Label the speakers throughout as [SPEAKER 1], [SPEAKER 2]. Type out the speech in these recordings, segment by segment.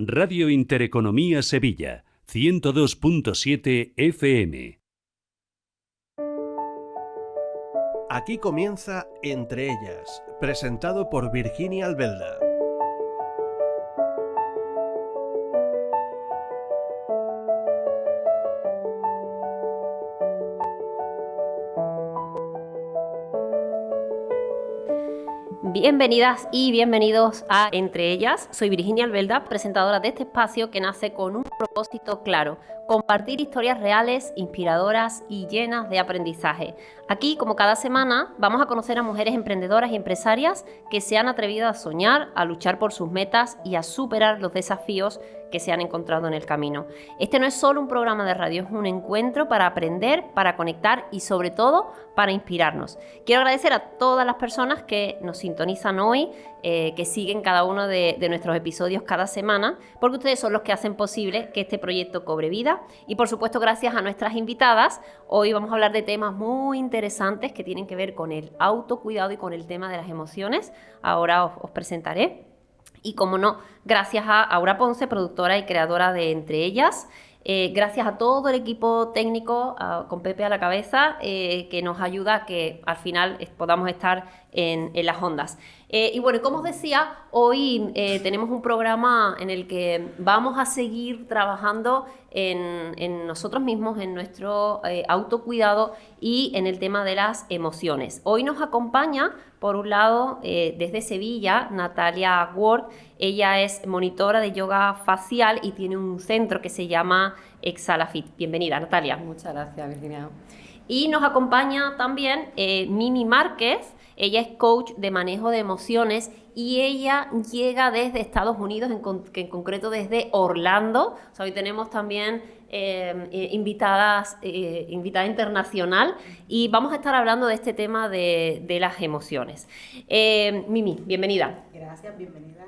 [SPEAKER 1] Radio Intereconomía Sevilla, 102.7 FM.
[SPEAKER 2] Aquí comienza Entre Ellas, presentado por Virginia Albelda.
[SPEAKER 3] Bienvenidas y bienvenidos a Entre Ellas. Soy Virginia Albelda, presentadora de este espacio que nace con un propósito claro: compartir historias reales, inspiradoras y llenas de aprendizaje. Aquí, como cada semana, vamos a conocer a mujeres emprendedoras y empresarias que se han atrevido a soñar, a luchar por sus metas y a superar los desafíos que se han encontrado en el camino. Este no es solo un programa de radio, es un encuentro para aprender, para conectar y sobre todo para inspirarnos. Quiero agradecer a todas las personas que nos sintonizan hoy, que siguen cada uno de nuestros episodios cada semana, porque ustedes son los que hacen posible que este proyecto cobre vida. Y por supuesto, gracias a nuestras invitadas, hoy vamos a hablar de temas muy interesantes que tienen que ver con el autocuidado y con el tema de las emociones. Ahora os presentaré. Y como no, gracias a Aura Ponce, productora y creadora de Entre Ellas. Gracias a todo el equipo técnico, con Pepe a la cabeza, que nos ayuda a que al final podamos estar en las ondas. Y bueno, como os decía, hoy tenemos un programa en el que vamos a seguir trabajando en nosotros mismos, en nuestro autocuidado y en el tema de las emociones. Hoy nos acompaña, por un lado, desde Sevilla, Natalia Ward. Ella es monitora de yoga facial y tiene un centro que se llama Exhalafit. Bienvenida, Natalia.
[SPEAKER 4] Muchas gracias, Virginia.
[SPEAKER 3] Y nos acompaña también Mimi Márquez. Ella es coach de manejo de emociones y ella llega desde Estados Unidos, en concreto desde Orlando. O sea, hoy tenemos también invitada internacional y vamos a estar hablando de este tema de las emociones. Mimi, bienvenida.
[SPEAKER 4] Gracias, bienvenida,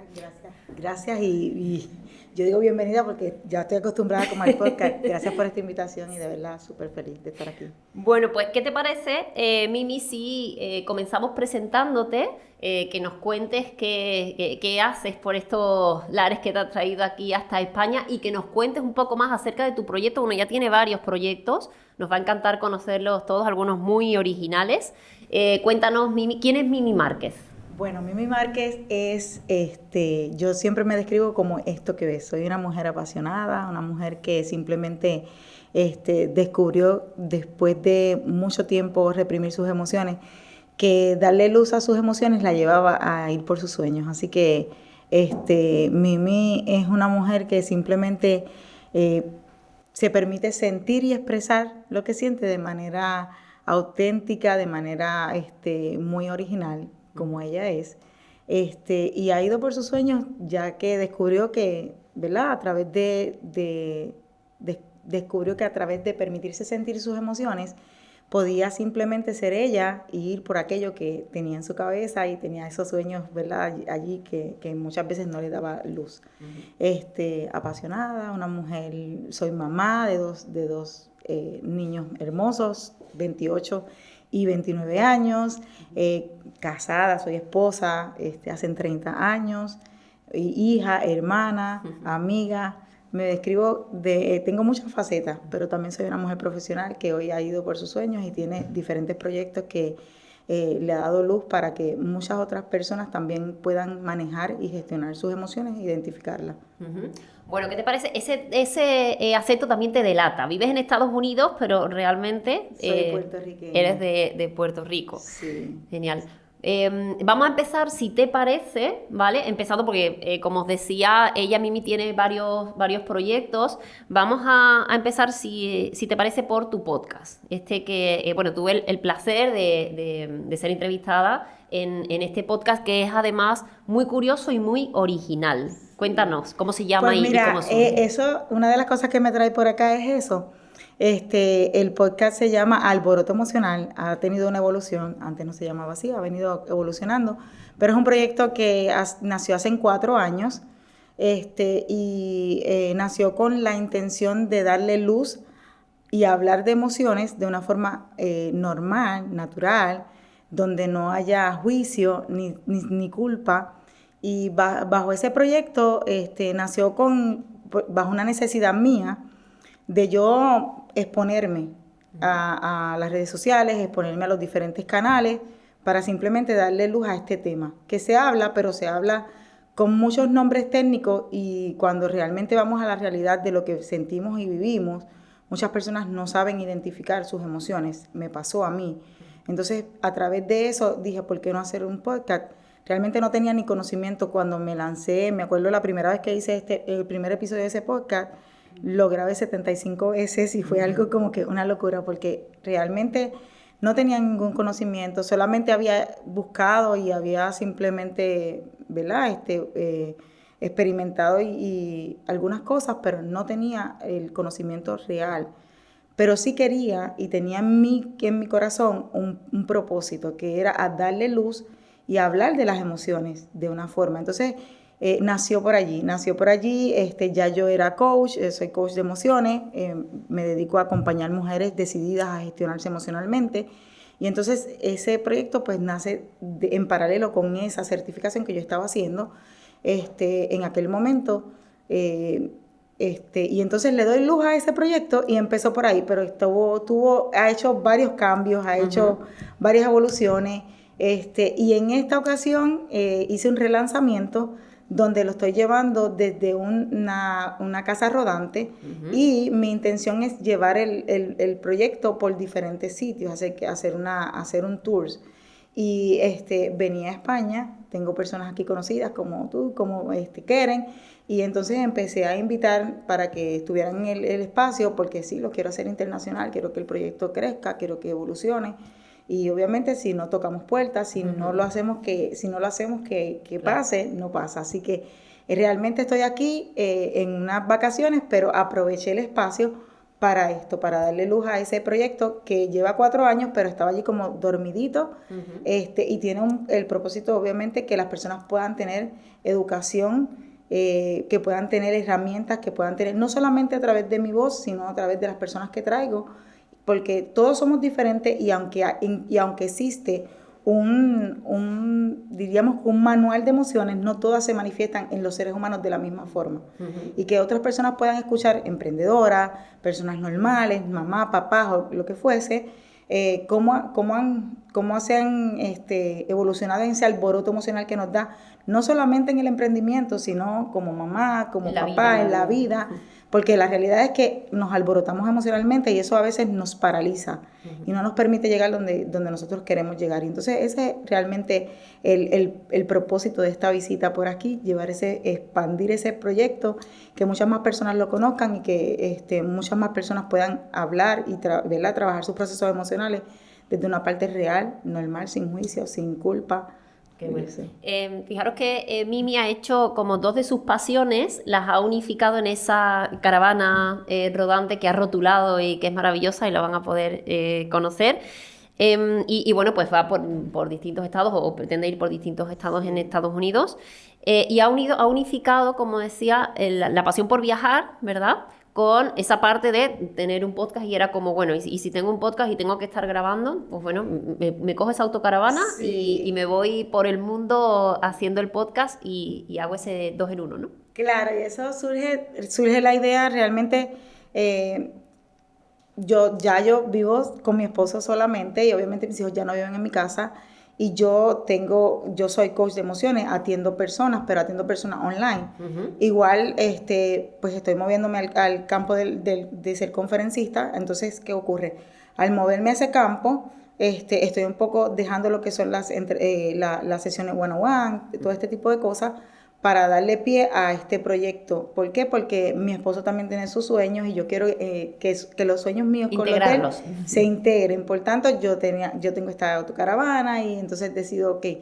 [SPEAKER 4] gracias y yo digo bienvenida porque ya estoy acostumbrada como al podcast. Gracias por esta invitación y de verdad súper feliz de estar aquí.
[SPEAKER 3] Bueno, pues, ¿qué te parece, Mimi, si comenzamos presentándote, que nos cuentes qué haces por estos lares que te has traído aquí hasta España y que nos cuentes un poco más acerca de tu proyecto? Uno ya tiene varios proyectos, nos va a encantar conocerlos todos, algunos muy originales. Cuéntanos, Mimi, ¿quién es Mimi Márquez?
[SPEAKER 4] Bueno, Mimi Márquez es, yo siempre me describo como esto que ves. Soy una mujer apasionada, una mujer que simplemente descubrió después de mucho tiempo reprimir sus emociones, que darle luz a sus emociones la llevaba a ir por sus sueños. Así que Mimi es una mujer que simplemente se permite sentir y expresar lo que siente de manera auténtica, de manera muy original, como ella es, y ha ido por sus sueños, ya que descubrió que, ¿verdad? Descubrió que a través de permitirse sentir sus emociones, podía simplemente ser ella y ir por aquello que tenía en su cabeza y tenía esos sueños, ¿verdad? Allí que muchas veces no le daba luz. Uh-huh. Apasionada, una mujer, soy mamá de dos niños hermosos, 28 y 29 años, casada, soy esposa, hace 30 años, hija, hermana, amiga. Me describo, tengo muchas facetas, pero también soy una mujer profesional que hoy ha ido por sus sueños y tiene diferentes proyectos que le ha dado luz para que muchas otras personas también puedan manejar y gestionar sus emociones e identificarlas.
[SPEAKER 3] Uh-huh. Bueno, ¿qué te parece? Ese acento también te delata. Vives en Estados Unidos, pero realmente
[SPEAKER 4] soy puertorriqueña.
[SPEAKER 3] Eres de Puerto Rico.
[SPEAKER 4] Sí.
[SPEAKER 3] Genial. Vamos a empezar, si te parece, ¿vale? Empezando porque, como os decía, ella, Mimi, tiene varios proyectos. Vamos a empezar, si te parece, por tu podcast. Bueno, tuve el placer de ser entrevistada en este podcast, que es además muy curioso y muy original. Cuéntanos, ¿cómo se llama?
[SPEAKER 4] Pues mira,
[SPEAKER 3] y cómo surge?
[SPEAKER 4] Eso, una de las cosas que me trae por acá es eso. El podcast se llama Alboroto Emocional, ha tenido una evolución, antes no se llamaba así, ha venido evolucionando, pero es un proyecto que nació hace 4 años y nació con la intención de darle luz y hablar de emociones de una forma normal, natural, donde no haya juicio ni culpa, Y bajo ese proyecto nació bajo una necesidad mía de yo exponerme a las redes sociales, exponerme a los diferentes canales para simplemente darle luz a este tema, que se habla, pero se habla con muchos nombres técnicos y cuando realmente vamos a la realidad de lo que sentimos y vivimos, muchas personas no saben identificar sus emociones. Me pasó a mí. Entonces, a través de eso dije, ¿por qué no hacer un podcast? Realmente no tenía ni conocimiento cuando me lancé. Me acuerdo la primera vez que hice el primer episodio de ese podcast, lo grabé 75 veces y fue algo como que una locura porque realmente no tenía ningún conocimiento, solamente había buscado y había simplemente, ¿verdad? Experimentado y algunas cosas, pero no tenía el conocimiento real. Pero sí quería y tenía en mi corazón un propósito, que era a darle luz y a hablar de las emociones de una forma. Entonces, nació por allí. Ya yo era coach, soy coach de emociones, me dedico a acompañar mujeres decididas a gestionarse emocionalmente. Y entonces ese proyecto pues nace en paralelo con esa certificación que yo estaba haciendo en aquel momento. Y entonces le doy luz a ese proyecto y empezó por ahí, pero ha hecho varios cambios, ha hecho varias evoluciones. Y en esta ocasión hice un relanzamiento donde lo estoy llevando desde una casa rodante y mi intención es llevar el proyecto por diferentes sitios, hacer un tour. Y venía a España, tengo personas aquí conocidas como tú, como Keren, y entonces empecé a invitar para que estuvieran en el espacio, porque sí, lo quiero hacer internacional, quiero que el proyecto crezca, quiero que evolucione. Y obviamente si no tocamos puertas, si no lo hacemos que pase, no pasa. Así que realmente estoy aquí en unas vacaciones, pero aproveché el espacio para esto, para darle luz a ese proyecto que lleva 4 años, pero estaba allí como dormidito, y tiene el propósito obviamente que las personas puedan tener educación, que puedan tener herramientas, que puedan tener, no solamente a través de mi voz, sino a través de las personas que traigo, porque todos somos diferentes y aunque existe diríamos, un manual de emociones, no todas se manifiestan en los seres humanos de la misma forma. Y que otras personas puedan escuchar, emprendedoras, personas normales, mamá, papá o lo que fuese, cómo se han evolucionado en ese alboroto emocional que nos da, no solamente en el emprendimiento, sino como mamá, como papá, en la vida. Porque la realidad es que nos alborotamos emocionalmente y eso a veces nos paraliza y no nos permite llegar donde nosotros queremos llegar. Y entonces ese es realmente el propósito de esta visita por aquí, expandir ese proyecto, que muchas más personas lo conozcan y que muchas más personas puedan hablar y trabajar sus procesos emocionales desde una parte real, normal, sin juicio, sin culpa.
[SPEAKER 3] Qué bueno. Fijaros que Mimi ha hecho como 2 de sus pasiones, las ha unificado en esa caravana rodante que ha rotulado y que es maravillosa y la van a poder conocer. Y bueno, pues va por distintos estados o pretende ir por distintos estados en Estados Unidos. Y ha unificado, como decía, la pasión por viajar, ¿verdad?, con esa parte de tener un podcast, y era como, bueno, y si tengo un podcast y tengo que estar grabando, pues bueno, me cojo esa autocaravana y me voy por el mundo haciendo el podcast y hago ese 2 en 1, ¿no?
[SPEAKER 4] Claro, y eso surge la idea realmente. Yo vivo con mi esposo solamente y obviamente mis hijos ya no viven en mi casa. Y yo soy coach de emociones, atiendo personas, pero atiendo personas online. Igual, pues estoy moviéndome al campo de ser conferencista. Entonces, ¿qué ocurre? Al moverme a ese campo, estoy un poco dejando lo que son las sesiones one-on-one, todo este tipo de cosas, para darle pie a este proyecto. ¿Por qué? Porque mi esposo también tiene sus sueños y yo quiero que los sueños míos con los de él se integren. Por tanto, yo tengo esta autocaravana y entonces decido, ¿qué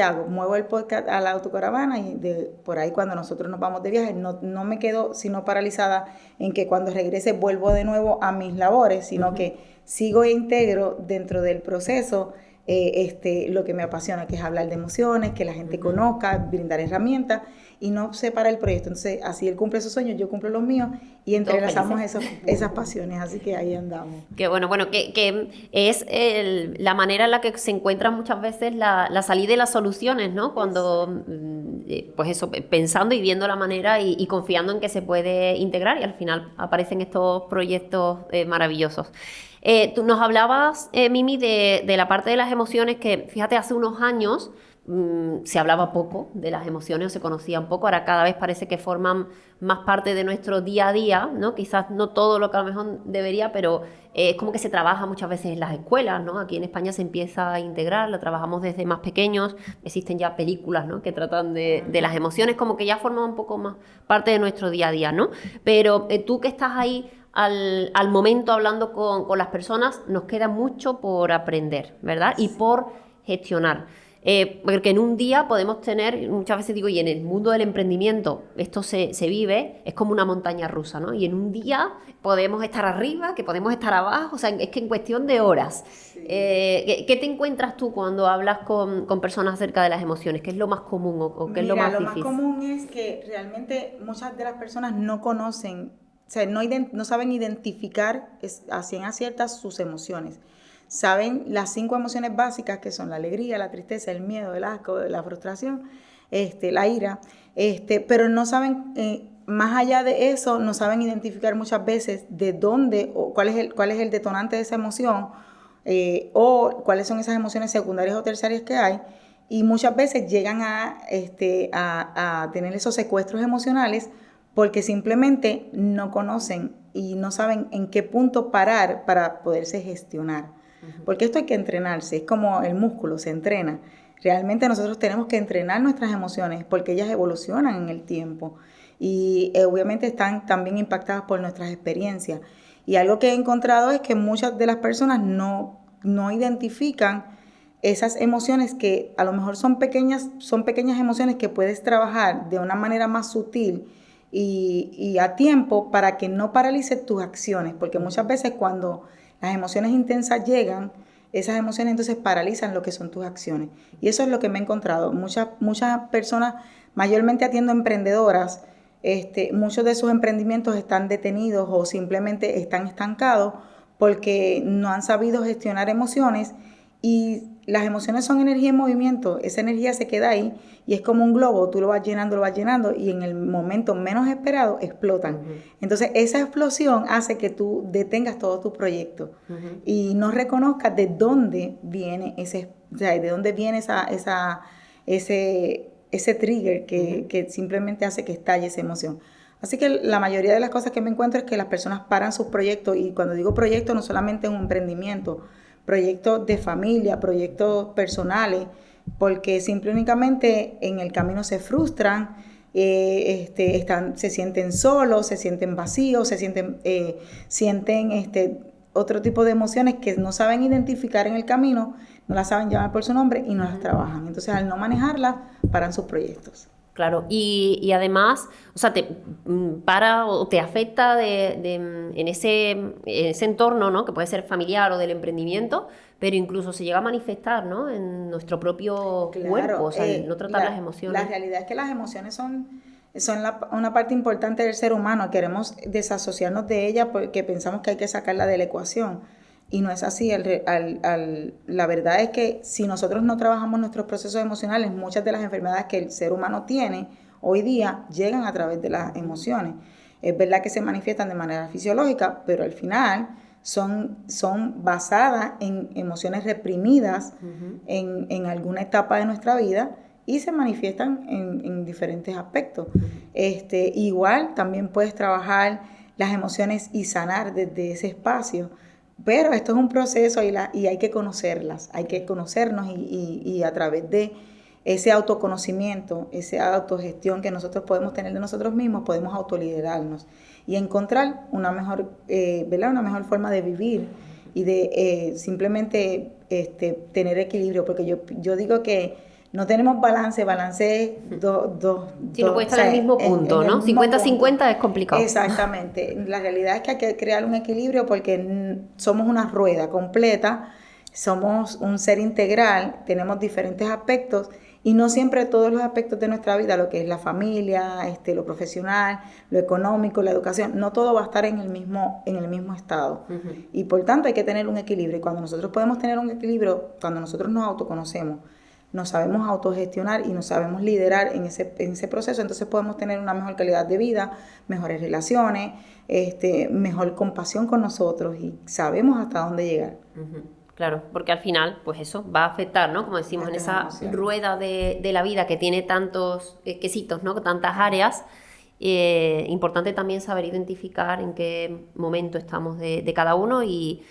[SPEAKER 4] hago? Muevo el podcast a la autocaravana y por ahí cuando nosotros nos vamos de viaje no me quedo sino paralizada en que cuando regrese vuelvo de nuevo a mis labores, sino que sigo e integro dentro del proceso lo que me apasiona, que es hablar de emociones, que la gente conozca, brindar herramientas y no separa el proyecto. Entonces, así él cumple sus sueños, yo cumplo los míos y entrelazamos esas pasiones, así que ahí andamos.
[SPEAKER 3] Que bueno, que es la manera en la que se encuentran muchas veces la salida y las soluciones, ¿no? Cuando, pues eso, pensando y viendo la manera y confiando en que se puede integrar y al final aparecen estos proyectos maravillosos. Tú nos hablabas, Mimi, de la parte de las emociones que, fíjate, hace unos años se hablaba poco de las emociones o se conocían poco, ahora cada vez parece que forman más parte de nuestro día a día, ¿no? Quizás no todo lo que a lo mejor debería, pero es como que se trabaja muchas veces en las escuelas, ¿no? Aquí en España se empieza a integrar, lo trabajamos desde más pequeños, existen ya películas, ¿no? Que tratan de las emociones, como que ya forman un poco más parte de nuestro día a día, ¿no? Pero tú que estás ahí al momento hablando con las personas, nos queda mucho por aprender, ¿verdad? Y por gestionar. Porque en un día podemos tener, muchas veces digo, y en el mundo del emprendimiento esto se vive, es como una montaña rusa, ¿no? Y en un día podemos estar arriba, que podemos estar abajo, o sea, es que en cuestión de horas. Sí. ¿Qué te encuentras tú cuando hablas con personas acerca de las emociones? ¿Qué es lo más común o qué es lo más difícil?
[SPEAKER 4] Lo más común es que realmente muchas de las personas no conocen, o sea, no saben identificar a ciencia cierta sus emociones. Saben las 5 emociones básicas que son la alegría, la tristeza, el miedo, el asco, la frustración, la ira, pero no saben, más allá de eso, no saben identificar muchas veces de dónde o cuál es el detonante de esa emoción o cuáles son esas emociones secundarias o terciarias que hay, y muchas veces llegan a tener esos secuestros emocionales porque simplemente no conocen y no saben en qué punto parar para poderse gestionar. Porque esto hay que entrenarse, es como el músculo, se entrena. Realmente nosotros tenemos que entrenar nuestras emociones porque ellas evolucionan en el tiempo y obviamente están también impactadas por nuestras experiencias. Y algo que he encontrado es que muchas de las personas no identifican esas emociones que a lo mejor son pequeñas emociones que puedes trabajar de una manera más sutil y a tiempo para que no paralices tus acciones, porque muchas veces cuando las emociones intensas llegan, esas emociones entonces paralizan lo que son tus acciones. Y eso es lo que me he encontrado. Muchas personas, mayormente atiendo emprendedoras, muchos de sus emprendimientos están detenidos o simplemente están estancados porque no han sabido gestionar emociones, y las emociones son energía en movimiento. Esa energía se queda ahí y es como un globo, tú lo vas llenando y en el momento menos esperado explotan. Entonces esa explosión hace que tú detengas todo tu proyecto y no reconozcas de dónde viene ese trigger que simplemente hace que estalle esa emoción. Así que la mayoría de las cosas que me encuentro es que las personas paran sus proyectos, y cuando digo proyecto no solamente es un emprendimiento, proyectos de familia, proyectos personales, porque simple y únicamente en el camino se frustran, se sienten solos, se sienten vacíos, sienten otro tipo de emociones que no saben identificar en el camino, no las saben llamar por su nombre y no las trabajan. Entonces, al no manejarlas, paran sus proyectos.
[SPEAKER 3] Claro, y además, o sea, te para o te afecta en ese entorno, ¿no? Que puede ser familiar o del emprendimiento, pero incluso se llega a manifestar, ¿no? En nuestro propio cuerpo, o sea, no tratar las emociones.
[SPEAKER 4] La realidad es que las emociones son una parte importante del ser humano. Queremos desasociarnos de ella porque pensamos que hay que sacarla de la ecuación. Y no es así. La verdad es que si nosotros no trabajamos nuestros procesos emocionales, muchas de las enfermedades que el ser humano tiene hoy día llegan a través de las emociones. Es verdad que se manifiestan de manera fisiológica, pero al final son basadas en emociones reprimidas en alguna etapa de nuestra vida y se manifiestan en diferentes aspectos. Igual también puedes trabajar las emociones y sanar desde ese espacio. Pero esto es un proceso y hay que conocerlas, hay que conocernos y a través de ese autoconocimiento, esa autogestión que nosotros podemos tener de nosotros mismos, podemos autoliderarnos y encontrar una mejor forma de vivir y de simplemente tener equilibrio, porque yo digo que no tenemos balance es dos.
[SPEAKER 3] Si no puede estar en el mismo punto, ¿no? 50-50 es complicado.
[SPEAKER 4] Exactamente. La realidad es que hay que crear un equilibrio porque somos una rueda completa, somos un ser integral, tenemos diferentes aspectos Y no siempre todos los aspectos de nuestra vida, lo que es la familia, lo profesional, lo económico, la educación, no todo va a estar en el mismo estado. Y por tanto hay que tener un equilibrio. Y cuando nosotros podemos tener un equilibrio, cuando nosotros nos autoconocemos, nos sabemos autogestionar y nos sabemos liderar en ese proceso, entonces podemos tener una mejor calidad de vida, mejores relaciones, mejor compasión con nosotros y sabemos hasta dónde llegar.
[SPEAKER 3] Claro, porque al final, pues eso va a afectar, ¿no? Como decimos, en esa rueda de la vida que tiene tantos quesitos, ¿no? Tantas áreas. Importante también saber identificar en qué momento estamos de cada uno y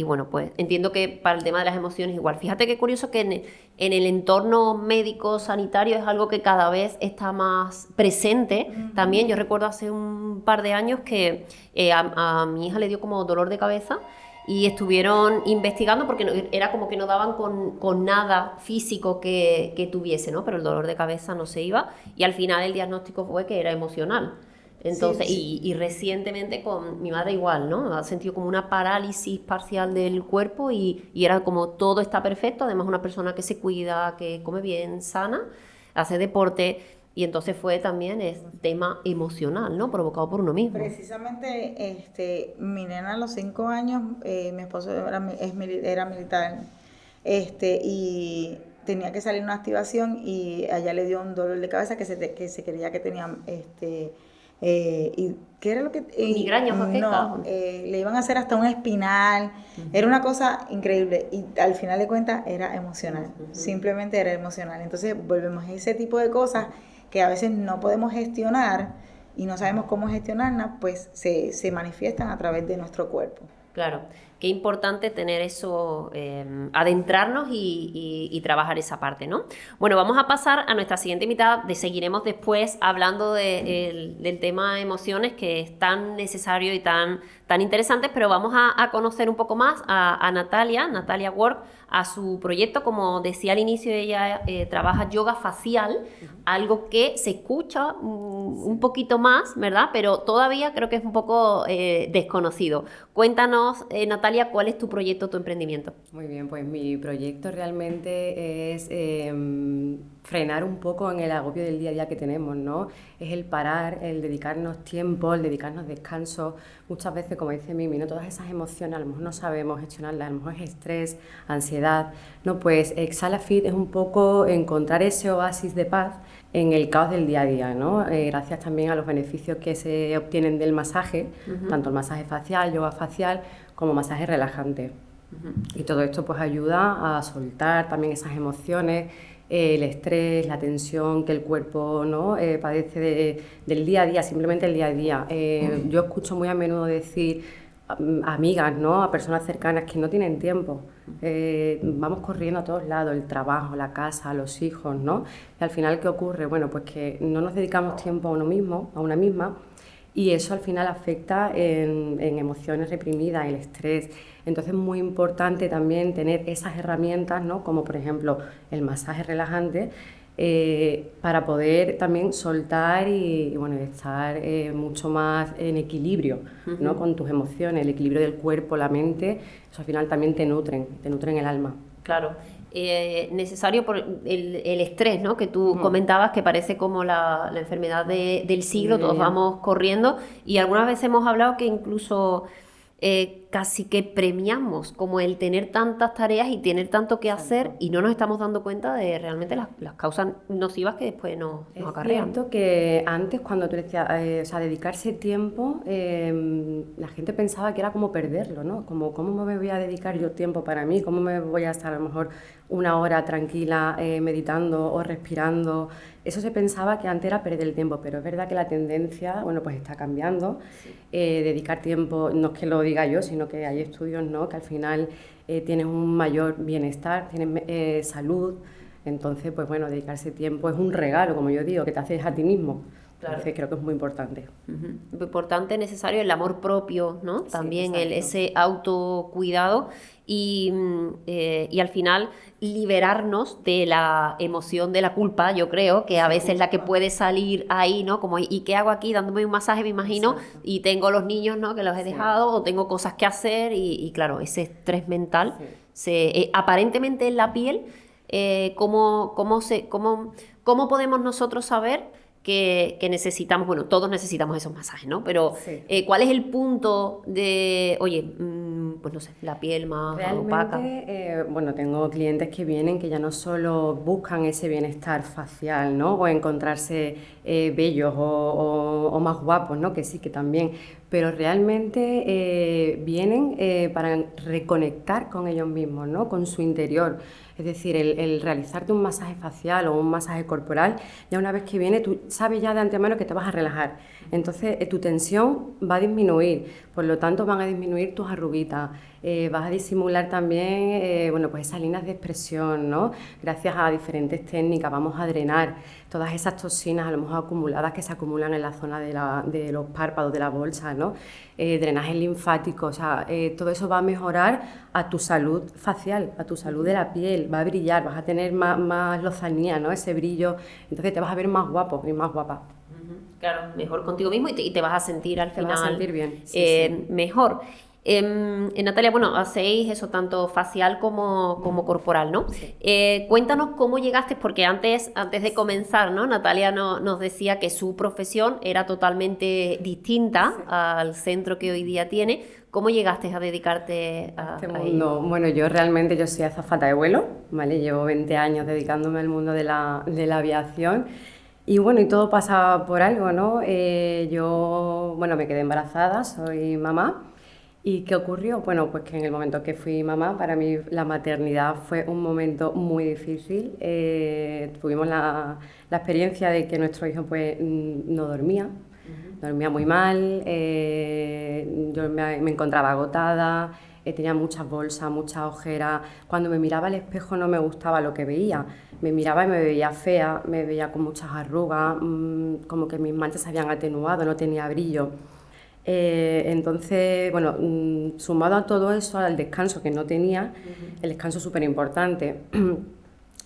[SPEAKER 3] bueno, pues entiendo que para el tema de las emociones igual. Fíjate qué curioso que en el entorno médico sanitario es algo que cada vez está más presente. También yo recuerdo hace un par de años que a mi hija le dio como dolor de cabeza y estuvieron investigando porque era como que no daban con nada físico que tuviese, ¿no? Pero el dolor de cabeza no se iba y al final el diagnóstico fue que era emocional. Entonces, sí. Y recientemente con mi madre igual, ¿no? Ha sentido como una parálisis parcial del cuerpo y era como todo está perfecto, además una persona que se cuida, que come bien, sana, hace deporte y entonces fue también tema emocional, ¿no? Provocado por uno mismo.
[SPEAKER 4] Precisamente, mi nena a los 5 años, mi esposo era militar, y tenía que salir una activación y a ella le dio un dolor de cabeza que se creía que tenía, ¿y qué era lo que?
[SPEAKER 3] ¿Migraña o qué?
[SPEAKER 4] No, le iban a hacer hasta un espinal, era una cosa increíble y al final de cuentas era emocional, simplemente era emocional. Entonces volvemos a ese tipo de cosas que a veces no podemos gestionar y no sabemos cómo gestionarlas, pues se manifiestan a través de nuestro cuerpo.
[SPEAKER 3] Claro, qué importante tener eso, adentrarnos y trabajar esa parte, ¿no? Bueno, vamos a pasar a nuestra siguiente invitada, seguiremos después hablando del tema emociones, que es tan necesario y tan interesante, pero vamos a conocer un poco más a Natalia Work, a su proyecto. Como decía al inicio, ella trabaja yoga facial, algo que se escucha un poquito más, ¿verdad? Pero todavía creo que es un poco desconocido. Cuéntanos, Natalia, ¿cuál es tu proyecto, tu emprendimiento?
[SPEAKER 5] Muy bien, pues mi proyecto realmente es frenar un poco en el agobio del día a día que tenemos, ¿no? Es el parar, el dedicarnos tiempo, el dedicarnos descanso. Muchas veces, como dice Mimi, ¿no? Todas esas emociones a lo mejor no sabemos gestionarlas, a lo mejor es estrés, ansiedad, ¿no? Pues Exhala Fit es un poco encontrar ese oasis de paz en el caos del día a día, ¿no? Gracias también a los beneficios que se obtienen del masaje, tanto el masaje facial, yoga facial, como masaje relajante. Y todo esto pues ayuda a soltar también esas emociones, el estrés, la tensión que el cuerpo, ¿no? Padece del día a día, simplemente el día a día. Yo escucho muy a menudo decir a amigas, ¿no? A personas cercanas que no tienen tiempo. Vamos corriendo a todos lados, el trabajo, la casa, los hijos, ¿no? Y al final, ¿qué ocurre? Bueno, pues que no nos dedicamos tiempo a uno mismo, a una misma, y eso al final afecta en emociones reprimidas, el estrés. Entonces es muy importante también tener esas herramientas, ¿no? Como por ejemplo el masaje relajante, para poder también soltar y bueno, estar mucho más en equilibrio, ¿no? Con tus emociones, el equilibrio del cuerpo, la mente, eso al final también te nutren el alma.
[SPEAKER 3] Claro. Necesario por el estrés, ¿no? Que tú comentabas, que parece como la enfermedad del siglo, todos vamos corriendo y algunas veces hemos hablado que incluso casi que premiamos como el tener tantas tareas y tener tanto que hacer y no nos estamos dando cuenta de realmente las causas nocivas que después nos acarrean.
[SPEAKER 5] Es cierto que antes, cuando tú decías, dedicarse tiempo, la gente pensaba que era como perderlo, ¿no? Como, ¿cómo me voy a dedicar yo tiempo para mí? ¿Cómo me voy a estar a lo mejor una hora tranquila meditando o respirando? Eso se pensaba que antes era perder el tiempo, pero es verdad que la tendencia, bueno, pues está cambiando. Sí. Dedicar tiempo, no es que lo diga yo, sino que hay estudios, ¿no? Que al final tienes un mayor bienestar, tienes salud. Entonces, pues bueno, dedicarse tiempo es un regalo, como yo digo, que te haces a ti mismo. Claro. Entonces creo que es muy importante.
[SPEAKER 3] Muy importante, necesario el amor propio, ¿no?
[SPEAKER 5] Sí,
[SPEAKER 3] también ese autocuidado y al final liberarnos de la emoción de la culpa, yo creo, que a veces es la que puede salir ahí, ¿no? Como, ¿y qué hago aquí? Dándome un masaje, me imagino, exacto. Y tengo los niños, ¿no? Que los he dejado, o tengo cosas que hacer y claro, ese estrés mental aparentemente en la piel ¿Cómo podemos nosotros saber que necesitamos, bueno, todos necesitamos esos masajes, ¿no? Pero
[SPEAKER 5] Sí.
[SPEAKER 3] ¿cuál es el punto de, oye, pues no sé, la piel más opaca?
[SPEAKER 5] Realmente, bueno, tengo clientes que vienen que ya no solo buscan ese bienestar facial, ¿no? O encontrarse bellos o más guapos, ¿no? Que sí, que también, pero realmente vienen para reconectar con ellos mismos, ¿no? Con su interior. Es decir, el realizarte un masaje facial o un masaje corporal, ya una vez que viene, tú sabes ya de antemano que te vas a relajar. Entonces, tu tensión va a disminuir, por lo tanto, van a disminuir tus arruguitas. Vas a disimular también, bueno, pues esas líneas de expresión, ¿no? Gracias a diferentes técnicas vamos a drenar todas esas toxinas, a lo mejor acumuladas, que se acumulan en la zona de los párpados, de la bolsa, ¿no? Drenaje linfático, o sea, todo eso va a mejorar a tu salud facial, a tu salud de la piel, va a brillar, vas a tener más lozanía, ¿no? Ese brillo, entonces te vas a ver más guapo y más guapa.
[SPEAKER 3] Claro, mejor contigo mismo y te vas a sentir al
[SPEAKER 5] Te
[SPEAKER 3] final
[SPEAKER 5] vas a sentir bien, sí.
[SPEAKER 3] mejor. Natalia, bueno, hacéis eso tanto facial como corporal, ¿no?
[SPEAKER 5] Sí.
[SPEAKER 3] Cuéntanos cómo llegaste, porque antes de comenzar, ¿no? Natalia nos decía que su profesión era totalmente distinta al centro que hoy día tiene. ¿Cómo llegaste a dedicarte a
[SPEAKER 5] Este
[SPEAKER 3] ello?
[SPEAKER 5] mundo, bueno, yo soy azafata de vuelo, ¿vale? Llevo 20 años dedicándome al mundo de la aviación. Y bueno, y todo pasa por algo, ¿no? Yo, bueno, me quedé embarazada, soy mamá. ¿Y qué ocurrió? Bueno, pues que en el momento que fui mamá, para mí la maternidad fue un momento muy difícil. Tuvimos la experiencia de que nuestro hijo pues no dormía, dormía muy mal, yo me encontraba agotada, tenía muchas bolsas, muchas ojeras. Cuando me miraba al espejo no me gustaba lo que veía. Me miraba y me veía fea, me veía con muchas arrugas, como que mis manchas se habían atenuado, no tenía brillo. Entonces, bueno, sumado a todo eso, al descanso que no tenía, el descanso es súper importante.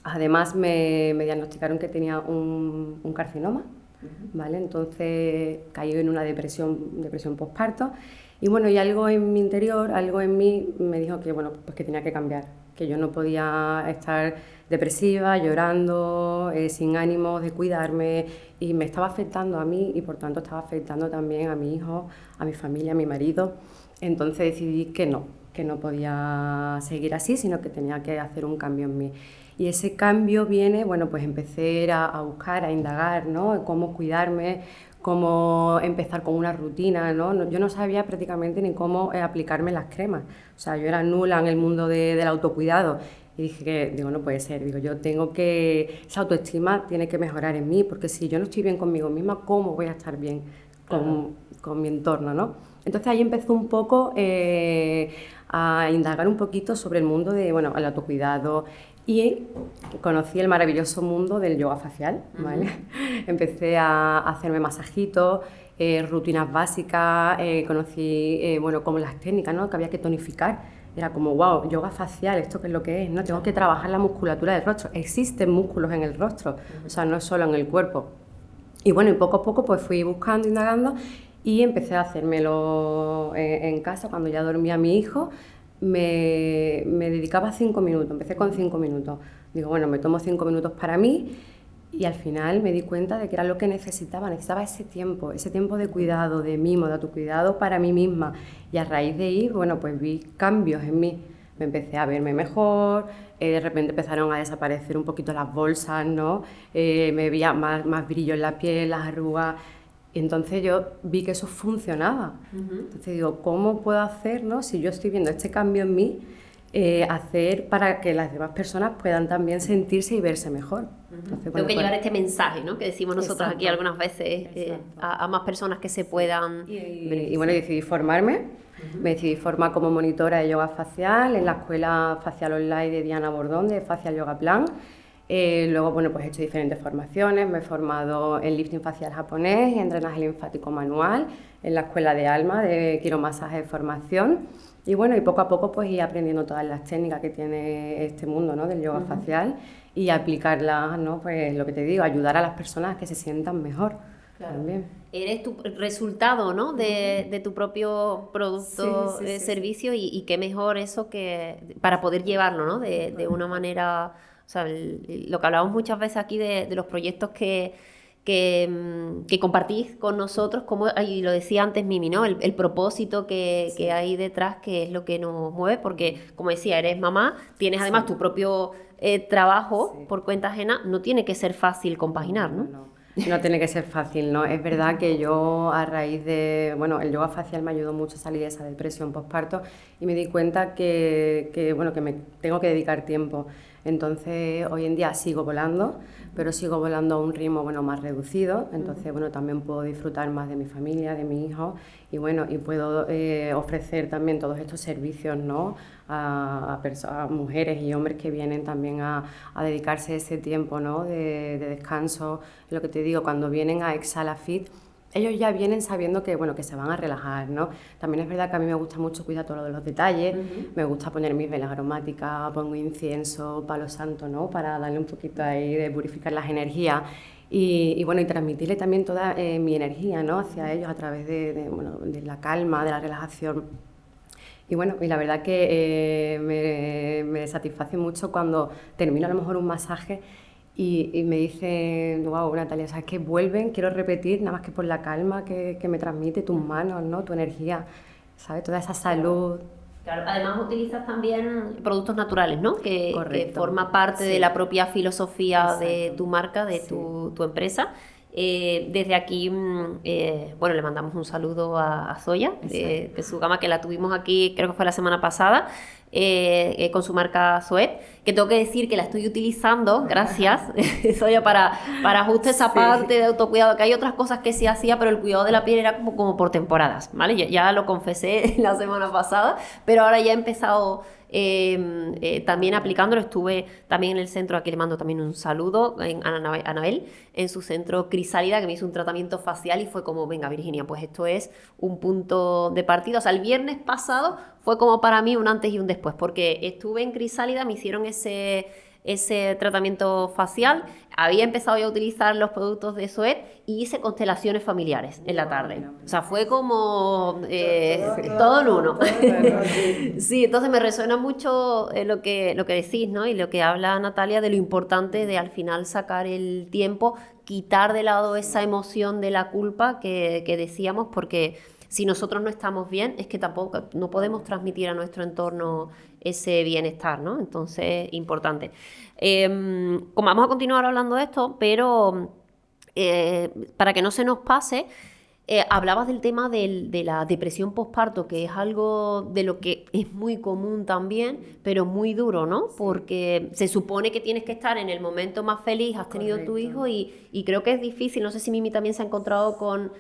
[SPEAKER 5] Además, me diagnosticaron que tenía un carcinoma, ¿vale? Entonces caí en una depresión postparto. Y bueno, y algo en mi interior, algo en mí me dijo que, bueno, pues que tenía que cambiar, que yo no podía estar depresiva, llorando, sin ánimos de cuidarme, y me estaba afectando a mí y por tanto estaba afectando también a mi hijo, a mi familia, a mi marido. Entonces decidí que no podía seguir así, sino que tenía que hacer un cambio en mí. Y ese cambio viene, bueno, pues empecé a buscar, a indagar, ¿no? Cómo cuidarme, cómo empezar con una rutina, ¿no? Yo no sabía prácticamente ni cómo aplicarme las cremas. O sea, yo era nula en el mundo del autocuidado. Y digo, no puede ser, digo, esa autoestima tiene que mejorar en mí, porque si yo no estoy bien conmigo misma, ¿cómo voy a estar bien con mi entorno, ¿no? Entonces ahí empezó un poco a indagar un poquito sobre el mundo el autocuidado, y conocí el maravilloso mundo del yoga facial, ¿vale? Empecé a hacerme masajitos, rutinas básicas, conocí, como las técnicas, ¿no? Que había que tonificar. Era como, wow, yoga facial, ¿esto qué es lo que es? No, tengo que trabajar la musculatura del rostro. Existen músculos en el rostro, o sea, no es solo en el cuerpo. Y bueno, y poco a poco pues fui buscando, indagando, y empecé a hacérmelo en casa. Cuando ya dormía mi hijo, me dedicaba 5 minutos, empecé con 5 minutos. Digo, bueno, me tomo 5 minutos para mí, y al final me di cuenta de que era lo que necesitaba ese tiempo de cuidado, de mimo, de autocuidado para mí misma. Y a raíz de ahí, bueno, pues vi cambios en mí. Me empecé a verme mejor, de repente empezaron a desaparecer un poquito las bolsas, ¿no? Me veía más brillo en la piel, las arrugas. Y entonces yo vi que eso funcionaba. Entonces digo, ¿cómo puedo hacer, ¿no? Si yo estoy viendo este cambio en mí, hacer para que las demás personas puedan también sentirse y verse mejor? Entonces,
[SPEAKER 3] Tengo que llevar este mensaje, ¿no? Que decimos nosotros
[SPEAKER 5] Exacto.
[SPEAKER 3] aquí algunas veces a más personas que se puedan...
[SPEAKER 5] Y bueno, decidí formarme. Me decidí formar como monitora de yoga facial en la Escuela Facial Online de Diana Bordón, de Facial Yoga Plan. Luego, bueno, pues he hecho diferentes formaciones. Me he formado en lifting facial japonés y en drenaje linfático manual en la Escuela de Alma de quiromasaje de formación. Y bueno, y poco a poco pues ir aprendiendo todas las técnicas que tiene este mundo, ¿no? Del yoga facial, y aplicarlas, ¿no? Pues lo que te digo, ayudar a las personas a que se sientan mejor. Claro. También.
[SPEAKER 3] Eres tu resultado, ¿no? De tu propio producto,
[SPEAKER 5] Sí.
[SPEAKER 3] servicio, y qué mejor eso que para poder llevarlo, ¿no? De una manera O sea, lo que hablamos muchas veces aquí de los proyectos que compartís con nosotros, como y lo decía antes Mimi, ¿no? El propósito que hay detrás, que es lo que nos mueve, porque, como decía, eres mamá, tienes además tu propio trabajo por cuenta ajena, no tiene que ser fácil compaginar, ¿no?
[SPEAKER 5] No tiene que ser fácil, ¿no? Es verdad que yo, a raíz de, bueno, el yoga facial me ayudó mucho a salir de esa depresión postparto y me di cuenta que me tengo que dedicar tiempo. Entonces, hoy en día sigo volando, pero sigo volando a un ritmo, bueno, más reducido. Entonces, bueno, también puedo disfrutar más de mi familia, de mi hijo y, bueno, y puedo ofrecer también todos estos servicios, ¿no? A mujeres y hombres que vienen también a dedicarse ese tiempo, ¿no? de descanso. Lo que te digo, cuando vienen a Exhala Fit, ellos ya vienen sabiendo que, bueno, que se van a relajar, ¿no? También es verdad que a mí me gusta mucho cuidar todos los detalles, me gusta poner mis velas aromáticas, pongo incienso, palo santo, ¿no? Para darle un poquito ahí de purificar las energías y bueno, y transmitirle también toda mi energía, ¿no? Hacia ellos a través de la calma, de la relajación. Y bueno, y la verdad que me satisface mucho cuando termino a lo mejor un masaje y me dicen, wow, Natalia, ¿sabes qué? Vuelven, quiero repetir, nada más que por la calma que me transmite tus manos, ¿no? Tu energía, ¿sabes? Toda esa salud.
[SPEAKER 3] Claro, además utilizas también productos naturales, ¿no? Que forma parte
[SPEAKER 5] sí.
[SPEAKER 3] de la propia filosofía
[SPEAKER 5] Exacto.
[SPEAKER 3] de tu marca, de tu empresa. Desde aquí, bueno, le mandamos un saludo a Zoya, de su gama, que la tuvimos aquí, creo que fue la semana pasada, con su marca Zoet, que tengo que decir que la estoy utilizando, gracias, Zoya, para justo esa parte de autocuidado, que hay otras cosas que sí hacía, pero el cuidado de la piel era como por temporadas, ¿vale? Ya lo confesé la semana pasada, pero ahora ya he empezado también aplicándolo. Estuve también en el centro, aquí le mando también un saludo a Anabel, en su centro Crisálida, que me hizo un tratamiento facial y fue como, venga Virginia, pues esto es un punto de partida. O sea, el viernes pasado fue como para mí un antes y un después, porque estuve en Crisálida, me hicieron ese tratamiento facial, había empezado ya a utilizar los productos de Zoet y hice constelaciones familiares en la tarde. O sea, fue como todo en uno. Sí, entonces me resuena mucho lo que decís, ¿no? Y lo que habla Natalia de lo importante de al final sacar el tiempo, quitar de lado esa emoción de la culpa que decíamos, porque si nosotros no estamos bien, es que tampoco no podemos transmitir a nuestro entorno ese bienestar, ¿no? Entonces, importante. Como vamos a continuar hablando de esto, pero para que no se nos pase, hablabas del tema de la depresión postparto, que es algo de lo que es muy común también, pero muy duro, ¿no? Porque se supone que tienes que estar en el momento más feliz, has tenido tu hijo y creo que es difícil. No sé si Mimi también se ha encontrado con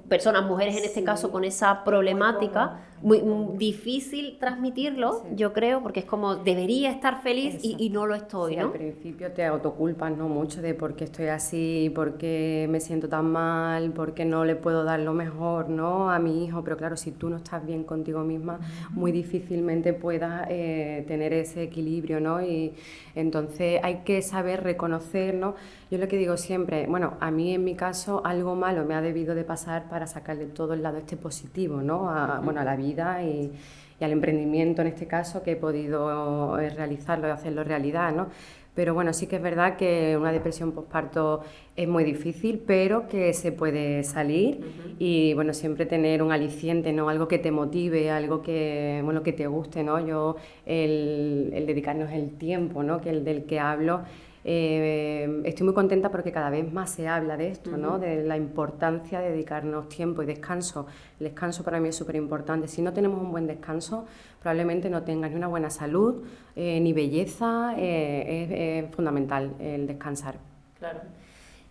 [SPEAKER 3] personas, mujeres en este caso, con esa problemática. Muy difícil transmitirlo, yo creo, porque es como debería estar feliz y no lo estoy,
[SPEAKER 5] sí,
[SPEAKER 3] ¿no?
[SPEAKER 5] Al principio te autoculpas, ¿no? Mucho de por qué estoy así, por qué me siento tan mal, por qué no le puedo dar lo mejor, ¿no? A mi hijo, pero claro, si tú no estás bien contigo misma, muy difícilmente puedas tener ese equilibrio, ¿no? Y entonces hay que saber reconocer, ¿no? Yo lo que digo siempre, bueno, a mí en mi caso algo malo me ha debido de pasar para sacarle todo el lado positivo, ¿no? A la vida y al emprendimiento en este caso, que he podido realizarlo y hacerlo realidad, ¿no? Pero bueno, sí que es verdad que una depresión postparto es muy difícil, pero que se puede salir y bueno, siempre tener un aliciente, ¿no? Algo que te motive, algo que, bueno, que te guste, ¿no? Yo, el dedicarnos el tiempo, ¿no? Del que hablo, estoy muy contenta porque cada vez más se habla de esto, ¿no? De la importancia de dedicarnos tiempo y descanso. El descanso para mí es súper importante. Si no tenemos un buen descanso, probablemente no tengas ni una buena salud, ni belleza. Es fundamental el descansar.
[SPEAKER 3] Claro.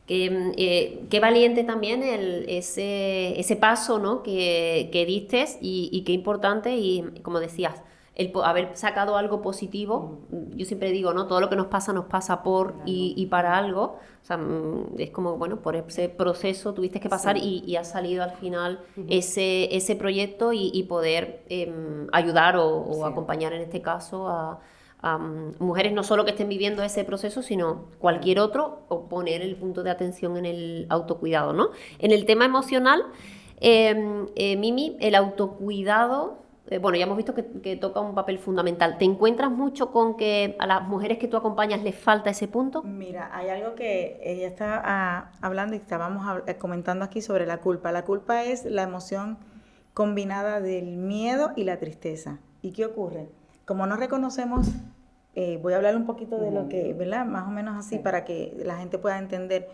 [SPEAKER 3] Qué valiente también ese paso, ¿no? que diste y qué importante, y como decías, el haber sacado algo positivo. Yo siempre digo, ¿no? Todo lo que nos pasa por y para algo. O sea, es como, bueno, por ese proceso tuviste que pasar y ha salido al final ese proyecto y poder ayudar o acompañar en este caso a mujeres no solo que estén viviendo ese proceso, sino cualquier otro, o poner el punto de atención en el autocuidado, ¿no? En el tema emocional, Mimi, el autocuidado bueno, ya hemos visto que toca un papel fundamental. ¿Te encuentras mucho con que a las mujeres que tú acompañas les falta ese punto?
[SPEAKER 4] Mira, hay algo que ella está hablando y estábamos comentando aquí sobre la culpa. La culpa es la emoción combinada del miedo y la tristeza. ¿Y qué ocurre? Como no reconocemos, voy a hablar un poquito de lo que, ¿verdad? Más o menos así, para que la gente pueda entender.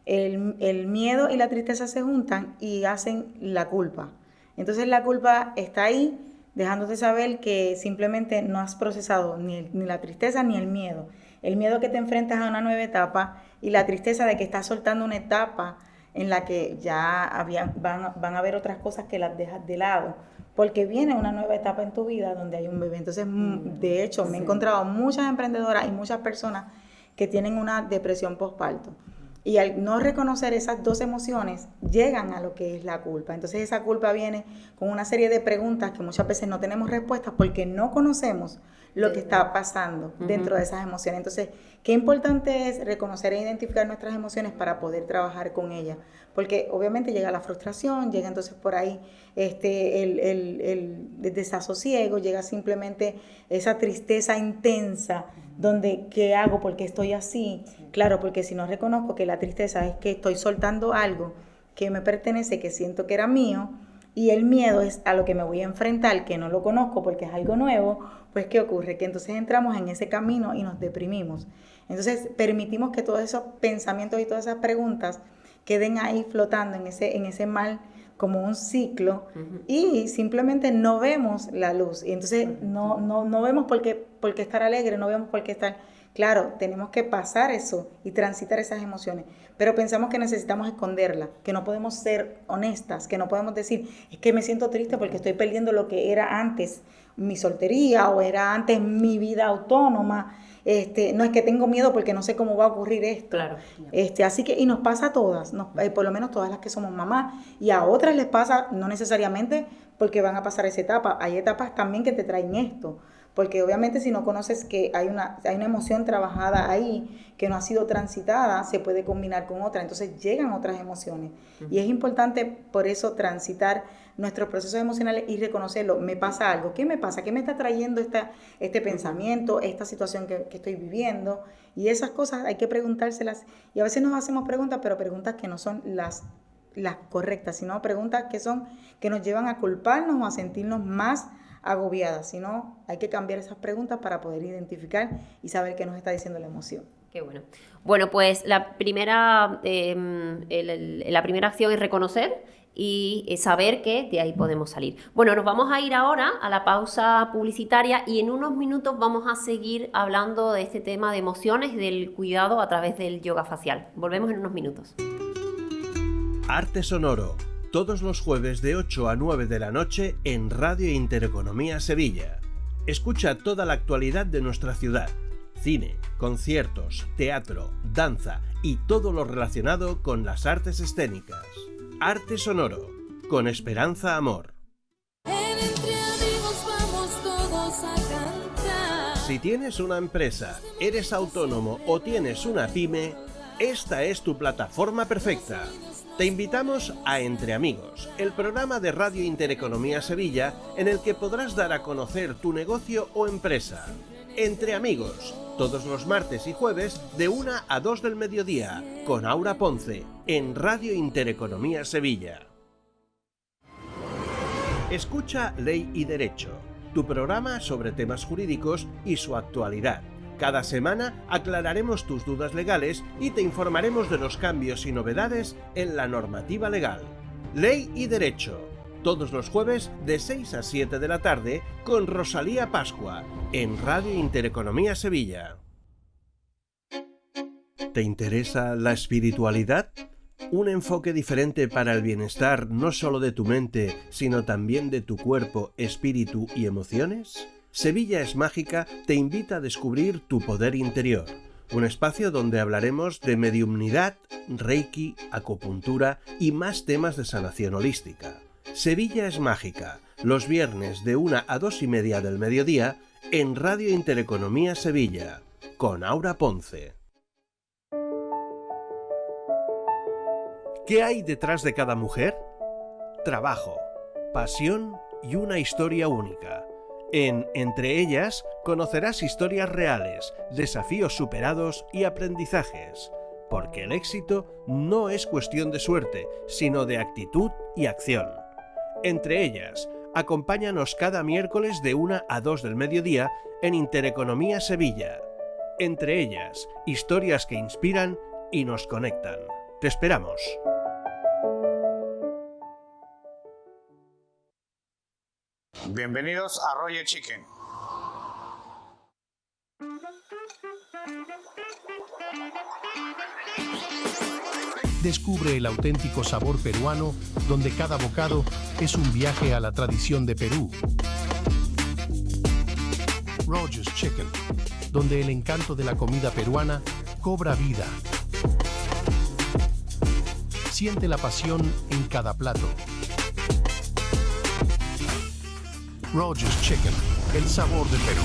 [SPEAKER 4] El miedo y la tristeza se juntan y hacen la culpa. Entonces la culpa está ahí, dejándote saber que simplemente no has procesado ni la tristeza ni el miedo. El miedo que te enfrentas a una nueva etapa y la tristeza de que estás soltando una etapa en la que ya van a haber otras cosas que las dejas de lado, porque viene una nueva etapa en tu vida donde hay un bebé. Entonces, de hecho, me he encontrado muchas emprendedoras y muchas personas que tienen una depresión postparto. Y al no reconocer esas dos emociones, llegan a lo que es la culpa. Entonces esa culpa viene con una serie de preguntas que muchas veces no tenemos respuestas porque no conocemos lo que está pasando dentro de esas emociones. Entonces, qué importante es reconocer e identificar nuestras emociones para poder trabajar con ellas. Porque obviamente llega la frustración, llega entonces por ahí el desasosiego, llega simplemente esa tristeza intensa, donde ¿qué hago? ¿Por qué estoy así? Claro, porque si no reconozco que la tristeza es que estoy soltando algo que me pertenece, que siento que era mío, y el miedo es a lo que me voy a enfrentar, que no lo conozco porque es algo nuevo, pues ¿qué ocurre? Que entonces entramos en ese camino y nos deprimimos. Entonces permitimos que todos esos pensamientos y todas esas preguntas queden ahí flotando en ese mal, como un ciclo, y simplemente no vemos la luz. Y entonces no vemos por qué estar alegre, no vemos por qué estar... Claro, tenemos que pasar eso y transitar esas emociones, pero pensamos que necesitamos esconderlas, que no podemos ser honestas, que no podemos decir, es que me siento triste porque estoy perdiendo lo que era antes mi soltería o era antes mi vida autónoma. No es que tengo miedo porque no sé cómo va a ocurrir esto.
[SPEAKER 3] Claro.
[SPEAKER 4] Así que, y nos pasa a todas, por lo menos todas las que somos mamás, y a otras les pasa no necesariamente porque van a pasar esa etapa. Hay etapas también que te traen esto, porque obviamente si no conoces que hay una emoción trabajada ahí que no ha sido transitada, se puede combinar con otra, entonces llegan otras emociones. Y es importante por eso transitar nuestros procesos emocionales y reconocerlo. Me pasa algo, ¿qué me pasa? ¿Qué me está trayendo este pensamiento, esta situación que estoy viviendo? Y esas cosas hay que preguntárselas, y a veces nos hacemos preguntas, pero preguntas que no son las correctas, sino preguntas que nos llevan a culparnos o a sentirnos más agobiadas. Si no, hay que cambiar esas preguntas para poder identificar y saber qué nos está diciendo la emoción.
[SPEAKER 3] Qué bueno. Bueno, pues la primera acción es reconocer y saber que de ahí podemos salir. Bueno, nos vamos a ir ahora a la pausa publicitaria y en unos minutos vamos a seguir hablando de este tema de emociones y del cuidado a través del yoga facial. Volvemos en unos minutos.
[SPEAKER 2] Arte Sonoro, todos los jueves de 8 a 9 de la noche en Radio Intereconomía Sevilla. Escucha toda la actualidad de nuestra ciudad. Cine, conciertos, teatro, danza y todo lo relacionado con las artes escénicas. Arte Sonoro, con Esperanza Amor.
[SPEAKER 6] Entre amigos vamos todos a cantar.
[SPEAKER 2] Si tienes una empresa, eres autónomo o tienes una pyme, esta es tu plataforma perfecta. Te invitamos a Entre Amigos, el programa de Radio Intereconomía Sevilla en el que podrás dar a conocer tu negocio o empresa. Entre Amigos, todos los martes y jueves de 1 a 2 del mediodía, con Aura Ponce, en Radio Intereconomía Sevilla. Escucha Ley y Derecho, tu programa sobre temas jurídicos y su actualidad. Cada semana aclararemos tus dudas legales y te informaremos de los cambios y novedades en la normativa legal. Ley y Derecho, todos los jueves de 6 a 7 de la tarde con Rosalía Pascua, en Radio Intereconomía Sevilla. ¿Te interesa la espiritualidad? ¿Un enfoque diferente para el bienestar no solo de tu mente, sino también de tu cuerpo, espíritu y emociones? Sevilla es Mágica te invita a descubrir tu poder interior, un espacio donde hablaremos de mediumnidad, reiki, acupuntura y más temas de sanación holística. Sevilla es Mágica, los viernes de 1 a 2 y media del mediodía en Radio Intereconomía Sevilla, con Aura Ponce. ¿Qué hay detrás de cada mujer? Trabajo, pasión y una historia única. En Entre ellas conocerás historias reales, desafíos superados y aprendizajes, porque el éxito no es cuestión de suerte, sino de actitud y acción. Entre ellas, acompáñanos cada miércoles de 1 a 2 del mediodía en Intereconomía Sevilla. Entre ellas, historias que inspiran y nos conectan. Te esperamos.
[SPEAKER 7] Bienvenidos a Roger Chicken.
[SPEAKER 8] Descubre el auténtico sabor peruano, donde cada bocado es un viaje a la tradición de Perú. Roger's Chicken, donde el encanto de la comida peruana cobra vida. Siente la pasión en cada plato. Roger's Chicken, el sabor de Perú.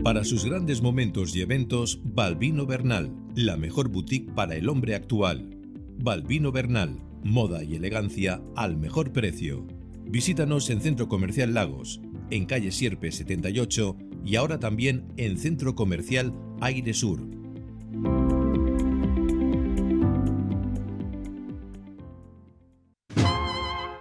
[SPEAKER 9] Para sus grandes momentos y eventos, Balbino Bernal, la mejor boutique para el hombre actual. Balbino Bernal, moda y elegancia al mejor precio. Visítanos en Centro Comercial Lagos, en calle Sierpe 78 y ahora también en Centro Comercial Aire Sur.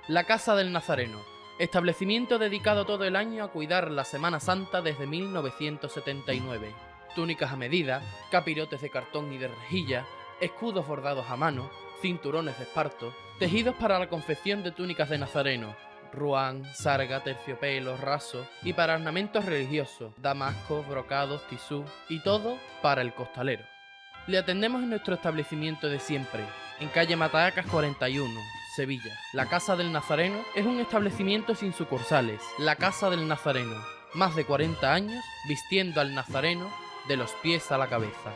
[SPEAKER 10] La Casa del Nazareno, establecimiento dedicado todo el año a cuidar la Semana Santa desde 1979. Túnicas a medida, capirotes de cartón y de rejilla, escudos bordados a mano, cinturones de esparto, tejidos para la confección de túnicas de nazareno, ruán, sarga, terciopelo, raso y para ornamentos religiosos, damasco, brocados, tisú y todo para el costalero. Le atendemos en nuestro establecimiento de siempre, en calle Matacas 41, Sevilla. La Casa del Nazareno es un establecimiento sin sucursales. La Casa del Nazareno, más de 40 años vistiendo al nazareno de los pies a la cabeza.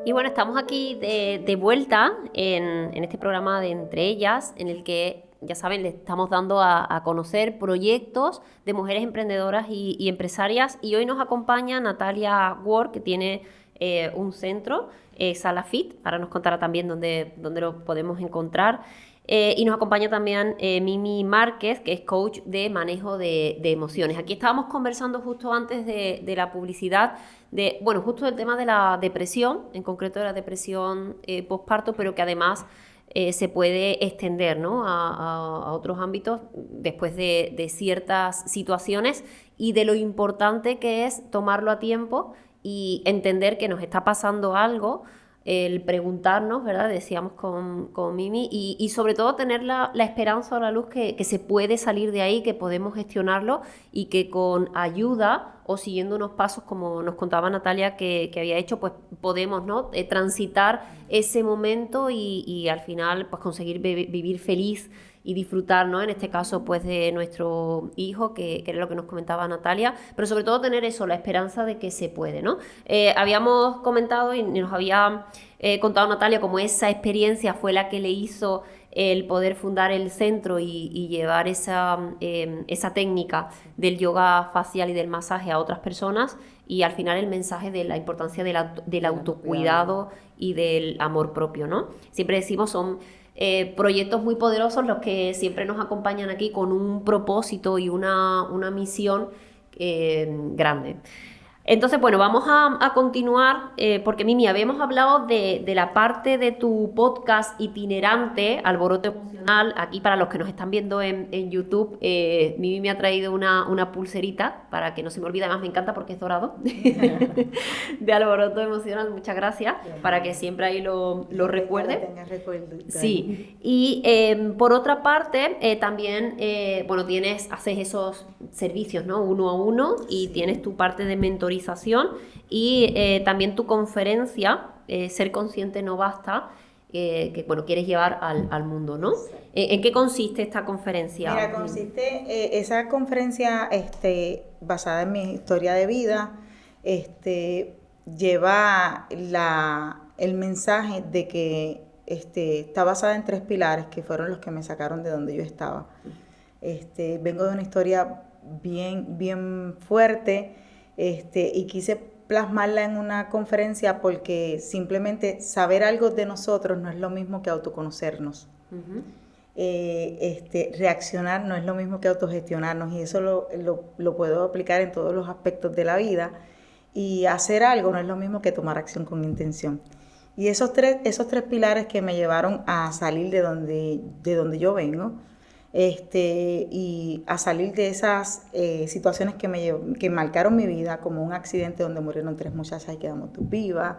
[SPEAKER 3] Y bueno, estamos aquí de vuelta en este programa de Entre ellas, en el que, ya saben, le estamos dando a conocer proyectos de mujeres emprendedoras y empresarias. Y hoy nos acompaña Natalia Ward, que tiene un centro, Sala Fit. Ahora nos contará también dónde lo podemos encontrar. Y nos acompaña también Mimi Márquez, que es coach de manejo de emociones. Aquí estábamos conversando justo antes de la publicidad, justo del tema de la depresión, en concreto de la depresión posparto, pero que además se puede extender, ¿no?, a otros ámbitos después de ciertas situaciones, y de lo importante que es tomarlo a tiempo y entender que nos está pasando algo. El preguntarnos, ¿verdad?, decíamos con Mimi, y sobre todo tener la esperanza o la luz que se puede salir de ahí, que podemos gestionarlo y que con ayuda o siguiendo unos pasos, como nos contaba Natalia que había hecho, pues podemos, ¿no?, transitar ese momento y al final pues conseguir vivir feliz y disfrutar, ¿no?, en este caso pues de nuestro hijo, que era lo que nos comentaba Natalia, pero sobre todo tener eso, la esperanza de que se puede, ¿no? Habíamos comentado y nos había contado Natalia cómo esa experiencia fue la que le hizo el poder fundar el centro y llevar esa técnica del yoga facial y del masaje a otras personas, y al final el mensaje de la importancia del autocuidado y del amor propio, ¿no? Siempre decimos, son proyectos muy poderosos los que siempre nos acompañan aquí con un propósito y una misión grande. Entonces, bueno, vamos a continuar, porque Mimi, habíamos hablado de la parte de tu podcast itinerante, Alboroto Emocional. Aquí, para los que nos están viendo en YouTube, Mimi me ha traído una pulserita, para que no se me olvide, además me encanta porque es dorado, de Alboroto Emocional. Muchas gracias, para que siempre ahí lo recuerde. Sí, y por otra parte, también, haces esos servicios, ¿no?, 1 a 1, y tienes tu parte de mentorización y también tu conferencia, Ser Consciente No Basta, que bueno, quieres llevar al mundo, ¿no? ¿En qué consiste esta conferencia?
[SPEAKER 4] Mira, consiste esa conferencia basada en mi historia de vida, lleva el mensaje de que está basada en 3 pilares que fueron los que me sacaron de donde yo estaba. Vengo de una historia bien fuerte, y quise plasmarla en una conferencia porque simplemente saber algo de nosotros no es lo mismo que autoconocernos. Uh-huh. Reaccionar no es lo mismo que autogestionarnos, y eso lo puedo aplicar en todos los aspectos de la vida. Y hacer algo no es lo mismo que tomar acción con intención. Y esos tres pilares que me llevaron a salir de donde yo vengo, y a salir de esas situaciones que marcaron mi vida, como un accidente donde murieron 3 muchachas y quedamos 2 vivas,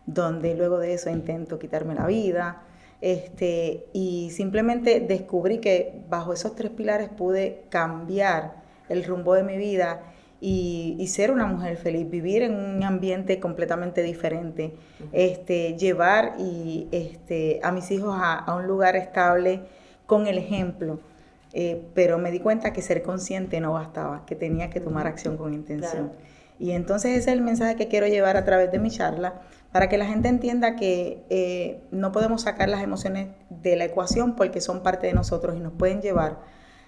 [SPEAKER 4] donde luego de eso intento quitarme la vida, y simplemente descubrí que bajo esos 3 pilares pude cambiar el rumbo de mi vida y ser una mujer feliz, vivir en un ambiente completamente diferente, llevar a mis hijos a un lugar estable con el ejemplo. Pero me di cuenta que ser consciente no bastaba, que tenía que tomar acción con intención. Claro. Y entonces ese es el mensaje que quiero llevar a través de mi charla, para que la gente entienda que no podemos sacar las emociones de la ecuación porque son parte de nosotros y nos pueden llevar,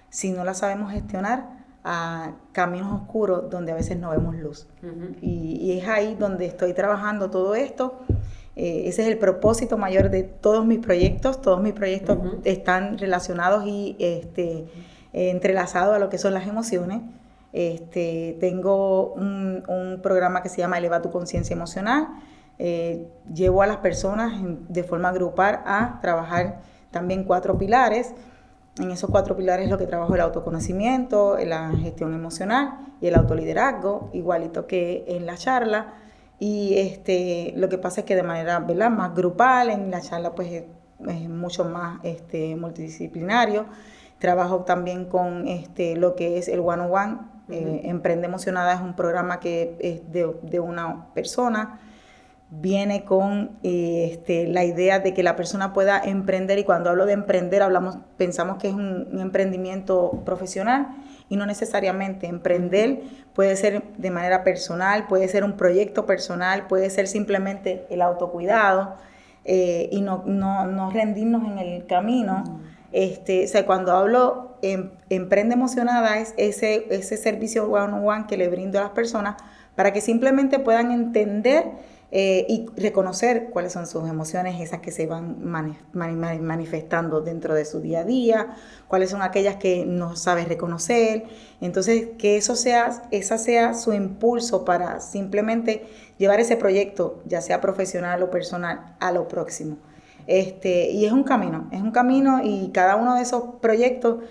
[SPEAKER 4] si no las sabemos gestionar, a caminos oscuros donde a veces no vemos luz. Uh-huh. Y es ahí donde estoy trabajando todo esto. Ese es el propósito mayor de todos mis proyectos. Todos mis proyectos uh-huh. están relacionados y entrelazados a lo que son las emociones. Tengo un programa que se llama Eleva tu conciencia emocional. Llevo a las personas de forma grupal a trabajar también 4 pilares. En esos 4 pilares lo que trabajo es el autoconocimiento, la gestión emocional y el autoliderazgo, igualito que en la charla. Y lo que pasa es que de manera, ¿verdad?, más grupal, en la charla pues es mucho más multidisciplinario. Trabajo también con lo que es el one-on-one. Uh-huh. Emprende Emocionada es un programa que es de una persona. Viene con la idea de que la persona pueda emprender, y cuando hablo de emprender pensamos que es un emprendimiento profesional, y no necesariamente. Emprender puede ser de manera personal, puede ser un proyecto personal, puede ser simplemente el autocuidado, y no rendirnos en el camino. O sea, cuando hablo Emprende Emocionada es ese servicio one-on-one que le brindo a las personas para que simplemente puedan entender y reconocer cuáles son sus emociones, esas que se van manifestando dentro de su día a día, cuáles son aquellas que no sabes reconocer. Entonces, que esa sea su impulso para simplemente llevar ese proyecto, ya sea profesional o personal, a lo próximo. Y es un camino, y cada uno de esos proyectos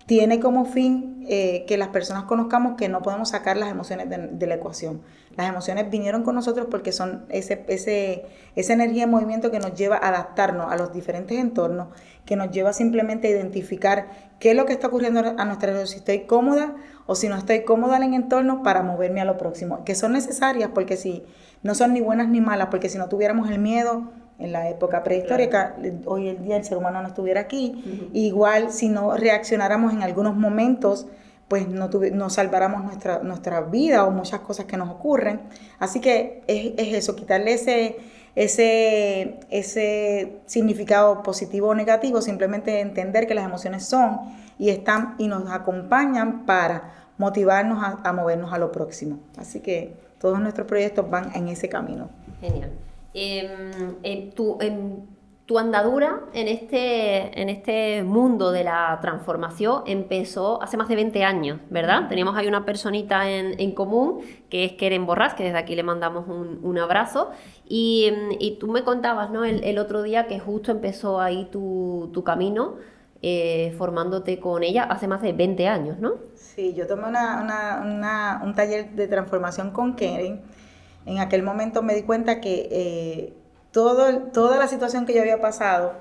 [SPEAKER 4] tiene como fin que las personas conozcamos que no podemos sacar las emociones de la ecuación. Las emociones vinieron con nosotros porque son esa energía en movimiento que nos lleva a adaptarnos a los diferentes entornos, que nos lleva simplemente a identificar qué es lo que está ocurriendo a nuestra alrededor, si estoy cómoda o si no estoy cómoda en el entorno, para moverme a lo próximo, que son necesarias, porque si no son ni buenas ni malas, porque si no tuviéramos el miedo en la época prehistórica, claro, hoy en día el ser humano no estuviera aquí. Uh-huh. Igual, si no reaccionáramos en algunos momentos, pues no salváramos nuestra vida o muchas cosas que nos ocurren. Así que es eso, quitarle ese significado positivo o negativo, simplemente entender que las emociones son y están y nos acompañan para motivarnos a movernos a lo próximo. Así que todos nuestros proyectos van en ese camino.
[SPEAKER 3] Genial. Tu andadura en este mundo de la transformación empezó hace más de 20 años, ¿verdad? Teníamos ahí una personita en común, que es Keren Borrás, que desde aquí le mandamos un abrazo. Y tú me contabas, ¿no?, el otro día que justo empezó ahí tu camino, formándote con ella hace más de 20 años, ¿no?
[SPEAKER 4] Sí, yo tomé un taller de transformación con Keren. En aquel momento me di cuenta que toda la situación que yo había pasado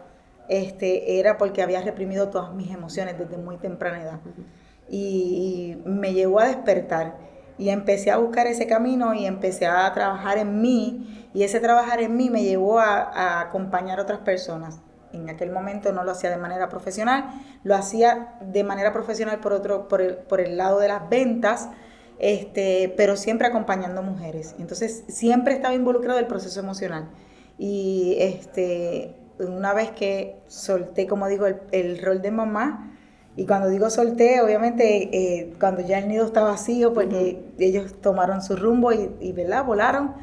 [SPEAKER 4] era porque había reprimido todas mis emociones desde muy temprana edad. Uh-huh. Y me llevó a despertar y empecé a buscar ese camino y empecé a trabajar en mí Y ese trabajar en mí me llevó a acompañar a otras personas. En aquel momento no lo hacía de manera profesional, lo hacía de manera profesional por el lado de las ventas, pero siempre acompañando mujeres. Entonces siempre estaba involucrado en el proceso emocional. Y una vez que solté, como digo, el rol de mamá, y cuando digo solté, obviamente cuando ya el nido está vacío, porque ellos tomaron su rumbo y ¿verdad? Volaron,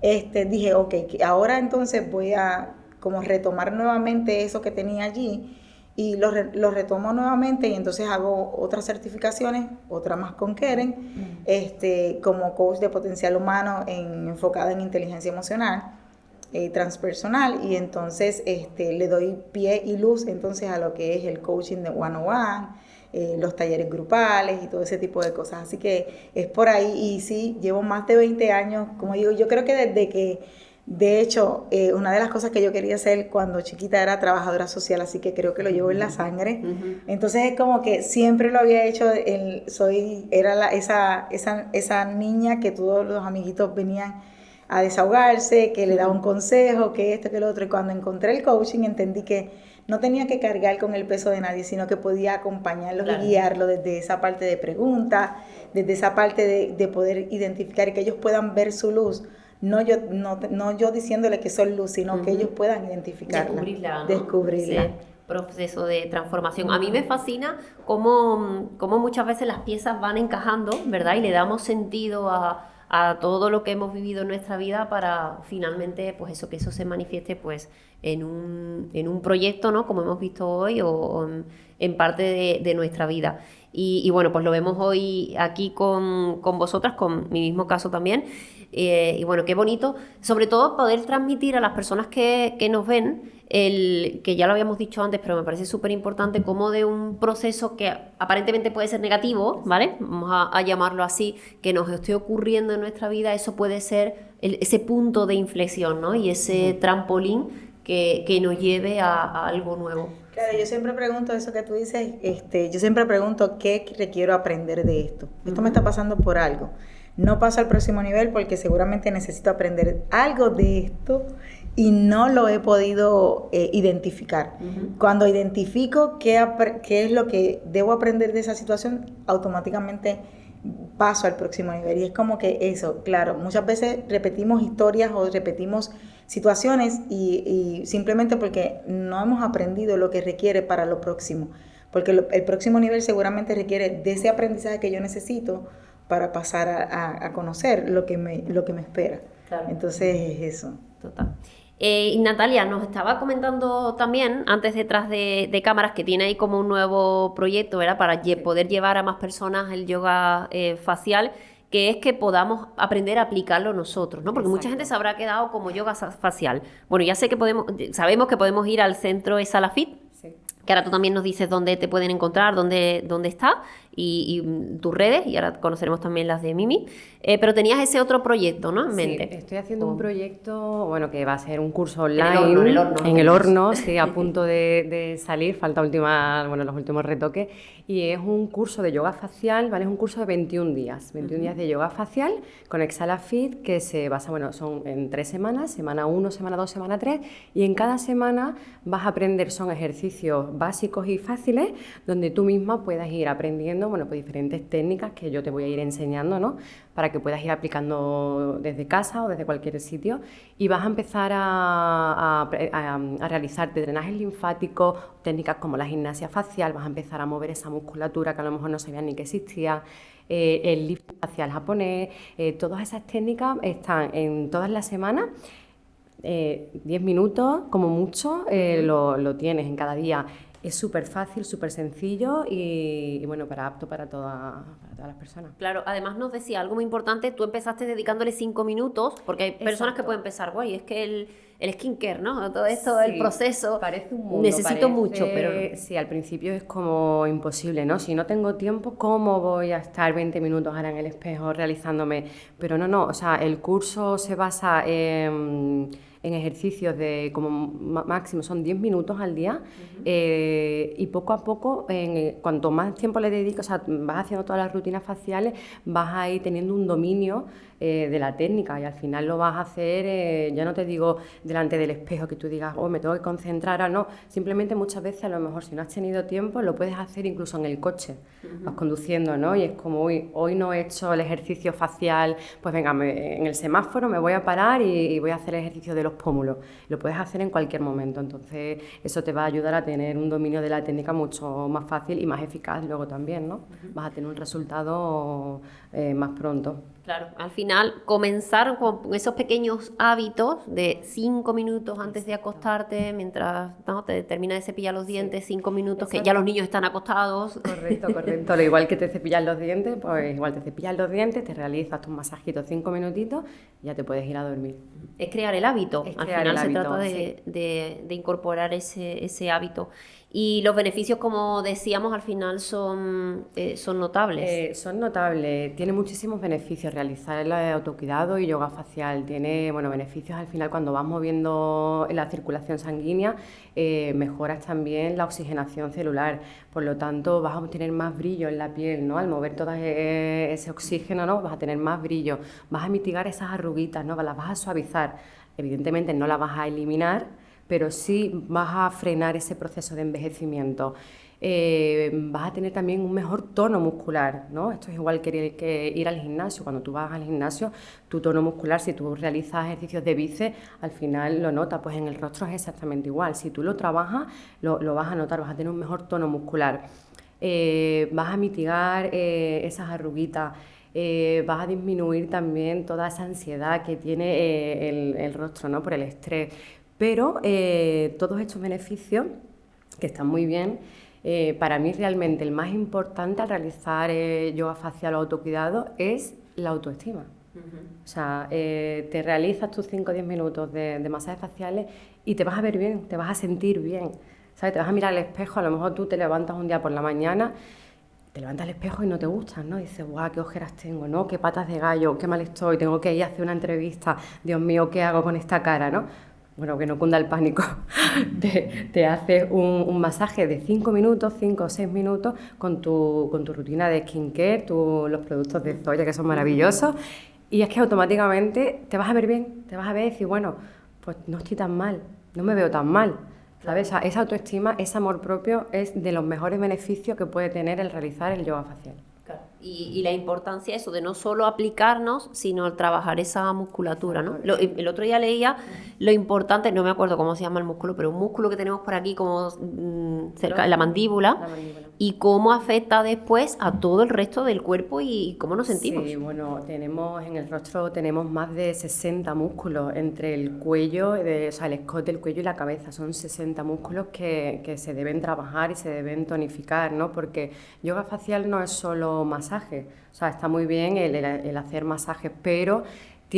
[SPEAKER 4] dije, ok, ahora entonces voy a como retomar nuevamente eso que tenía allí, y lo retomo nuevamente, y entonces hago otras certificaciones, otra más con Keren, como coach de potencial humano enfocada en inteligencia emocional, transpersonal, y entonces le doy pie y luz entonces a lo que es el coaching de one-on-one, los talleres grupales y todo ese tipo de cosas. Así que es por ahí, y sí, llevo más de 20 años, como digo, yo creo que desde que, de hecho, una de las cosas que yo quería hacer cuando chiquita era trabajadora social, así que creo que lo llevo en la sangre. Entonces es como que siempre lo había hecho, era esa niña que todos los amiguitos venían a desahogarse, que le daba un consejo, que esto, que lo otro. Y cuando encontré el coaching entendí que no tenía que cargar con el peso de nadie, sino que podía acompañarlos y guiarlos desde esa parte de preguntas, desde esa parte de poder identificar y que ellos puedan ver su luz. No yo diciéndole que son luz, sino que ellos puedan identificarla. Descubrirla.
[SPEAKER 3] Sí, proceso de transformación. A mí me fascina cómo muchas veces las piezas van encajando, ¿verdad? Y le damos sentido a todo lo que hemos vivido en nuestra vida para finalmente, pues eso, que eso se manifieste pues en un proyecto, ¿no? Como hemos visto hoy, o en parte de nuestra vida. Y bueno, pues lo vemos hoy aquí con vosotras, con mi mismo caso también. Y bueno, qué bonito, sobre todo poder transmitir a las personas que nos ven, que ya lo habíamos dicho antes, pero me parece súper importante, como de un proceso que aparentemente puede ser negativo, ¿vale? Vamos a llamarlo así, que nos esté ocurriendo en nuestra vida, eso puede ser ese punto de inflexión, ¿no? Y ese trampolín que nos lleve a algo nuevo.
[SPEAKER 4] Claro, yo siempre pregunto eso que tú dices, yo siempre pregunto qué requiero aprender de esto. Esto me está pasando por algo. No paso al próximo nivel porque seguramente necesito aprender algo de esto y no lo he podido identificar. Cuando identifico qué es lo que debo aprender de esa situación, automáticamente paso al próximo nivel. Y es como que eso, claro, muchas veces repetimos historias o repetimos situaciones y simplemente porque no hemos aprendido lo que requiere para lo próximo. Porque el próximo nivel seguramente requiere de ese aprendizaje que yo necesito para pasar a conocer lo que me espera. Claro. Entonces es eso.
[SPEAKER 3] Total. Y Natalia nos estaba comentando también, antes detrás de cámaras, que tiene ahí como un nuevo proyecto, ¿verdad? Para poder llevar a más personas el yoga facial, que es que podamos aprender a aplicarlo nosotros, ¿no? Porque mucha gente se habrá quedado como yoga facial. Bueno, ya sabemos que podemos ir al centro Salafit, que ahora tú también nos dices dónde te pueden encontrar, dónde está, y tus redes, y ahora conoceremos también las de Mimi. Pero tenías ese otro proyecto, ¿no? En mente.
[SPEAKER 5] Sí, estoy haciendo un proyecto, bueno, que va a ser un curso online.
[SPEAKER 3] En el horno,
[SPEAKER 5] sí, a punto de salir, falta los últimos retoques. Y es un curso de yoga facial, ¿vale? Es un curso de 21 días, 21 días de yoga facial con Exhalafit, que se basa, son en 3 semanas, semana 1, semana 2, semana 3, y en cada semana vas a aprender, son ejercicios básicos y fáciles, donde tú misma puedas ir aprendiendo, pues diferentes técnicas que yo te voy a ir enseñando, ¿no? Para que puedas ir aplicando desde casa o desde cualquier sitio, y vas a empezar a realizar drenajes linfáticos, técnicas como la gimnasia facial, vas a empezar a mover esa musculatura que a lo mejor no sabías ni que existía, el lifting facial japonés, todas esas técnicas están en todas las semanas, 10 minutos como mucho, lo tienes en cada día. Es súper fácil, súper sencillo y bueno, apto para todas las personas.
[SPEAKER 3] Claro, además nos decía algo muy importante, tú empezaste dedicándole 5 minutos, porque hay personas que pueden pensar, guay, es que el skincare, ¿no? Todo esto, el proceso,
[SPEAKER 5] parece un mundo,
[SPEAKER 3] necesito mucho, pero no.
[SPEAKER 5] Sí, al principio es como imposible, ¿no? Si no tengo tiempo, ¿cómo voy a estar 20 minutos ahora en el espejo realizándome? Pero no, o sea, el curso se basa en en ejercicios de como máximo son 10 minutos al día, y poco a poco, cuanto más tiempo le dedicas, o sea, vas haciendo todas las rutinas faciales, vas a ir teniendo un dominio de la técnica, y al final lo vas a hacer, ya no te digo delante del espejo que tú digas, me tengo que concentrar, no, simplemente muchas veces a lo mejor si no has tenido tiempo lo puedes hacer incluso en el coche, vas conduciendo, ¿no? Y es como, hoy no he hecho el ejercicio facial, pues venga, en el semáforo me voy a parar y voy a hacer el ejercicio de los pómulos. Lo puedes hacer en cualquier momento, entonces eso te va a ayudar a tener un dominio de la técnica mucho más fácil y más eficaz luego también, ¿no? Vas a tener un resultado más pronto.
[SPEAKER 3] Claro, al final comenzar con esos pequeños hábitos de 5 minutos antes de acostarte, mientras te terminas de cepillar los dientes, 5 minutos, que ya los niños están acostados.
[SPEAKER 5] Correcto. Lo igual que te cepillas los dientes, pues igual te cepillas los dientes, te realizas tus masajitos 5 minutitos y ya te puedes ir a dormir.
[SPEAKER 3] Es crear el hábito, al final se trata
[SPEAKER 5] sí.
[SPEAKER 3] de incorporar ese hábito. Y los beneficios, como decíamos, al final son notables.
[SPEAKER 5] Son notables, tiene muchísimos beneficios realizar el autocuidado y yoga facial. Tiene beneficios al final cuando vas moviendo la circulación sanguínea, mejoras también la oxigenación celular, por lo tanto vas a obtener más brillo en la piel, ¿no? Al mover todo ese oxígeno, ¿no? Vas a tener más brillo, vas a mitigar esas arruguitas, ¿no? Las vas a suavizar, evidentemente no las vas a eliminar, pero sí vas a frenar ese proceso de envejecimiento. Vas a tener también un mejor tono muscular, ¿no? Esto es igual que ir al gimnasio. Cuando tú vas al gimnasio, tu tono muscular, si tú realizas ejercicios de bíceps, al final lo notas, pues en el rostro es exactamente igual. Si tú lo trabajas, lo vas a notar, vas a tener un mejor tono muscular. Vas a mitigar esas arruguitas. Vas a disminuir también toda esa ansiedad que tiene el rostro, ¿no? Por el estrés. Pero todos estos beneficios, que están muy bien, para mí realmente el más importante al realizar yoga facial o autocuidado es la autoestima. O sea, te realizas tus 5 o 10 minutos de masajes faciales y te vas a ver bien, te vas a sentir bien, ¿sabes? Te vas a mirar al espejo, a lo mejor tú te levantas un día por la mañana, te levantas al espejo y no te gustas, ¿no? Dices, guau, qué ojeras tengo, ¿no? Qué patas de gallo, qué mal estoy, tengo que ir a hacer una entrevista, Dios mío, ¿qué hago con esta cara, no? Bueno, que no cunda el pánico, te haces un masaje de 5 minutos, 5 o 6 minutos con tu rutina de skincare, los productos de Zoya que son maravillosos, y es que automáticamente te vas a ver bien, te vas a ver y decir, bueno, pues no estoy tan mal, no me veo tan mal, ¿sabes? Esa autoestima, ese amor propio es de los mejores beneficios que puede tener el realizar el yoga facial.
[SPEAKER 3] Claro. Y la importancia eso de no solo aplicarnos, sino el trabajar esa musculatura, ¿no? El otro día leía lo importante, no me acuerdo cómo se llama el músculo, pero un músculo que tenemos por aquí como cerca de la mandíbula, y cómo afecta después a todo el resto del cuerpo y cómo nos sentimos.
[SPEAKER 5] Sí, bueno, en el rostro tenemos más de 60 músculos entre el cuello, o sea, el escote, el cuello y la cabeza. Son 60 músculos que se deben trabajar y se deben tonificar, ¿no? Porque yoga facial no es solo masaje. O sea, está muy bien el hacer masajes, pero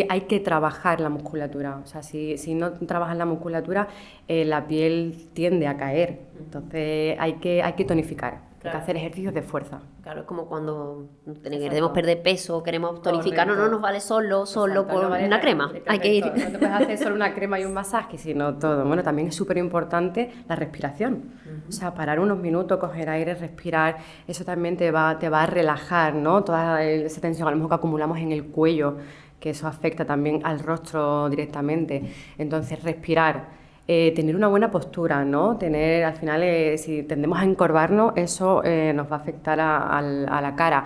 [SPEAKER 5] hay que trabajar la musculatura. O sea, si no trabajas la musculatura, la piel tiende a caer. Entonces hay que tonificar. Claro. Hay que hacer ejercicios de fuerza.
[SPEAKER 3] Claro, es como cuando queremos perder peso, queremos tonificar, no nos vale solo por no vale una crema. Hay que ir.
[SPEAKER 5] No te puedes hacer solo una crema y un masaje, sino todo. Bueno, también es súper importante la respiración. O sea, parar unos minutos, coger aire, respirar, eso también te va a relajar, ¿no? Toda esa tensión a lo mejor que acumulamos en el cuello, que eso afecta también al rostro directamente. Entonces, respirar. Tener una buena postura, ¿no? Al final, si tendemos a encorvarnos, eso nos va a afectar a la cara.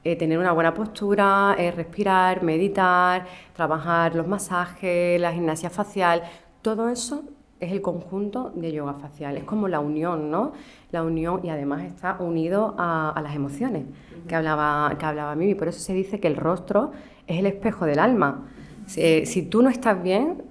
[SPEAKER 5] Tener una buena postura, respirar, meditar, trabajar los masajes, la gimnasia facial, todo eso es el conjunto de yoga facial. Es como la unión, ¿no? La unión, y además está unido a las emociones que hablaba Mimi. Por eso se dice que el rostro es el espejo del alma. Si tú no estás bien,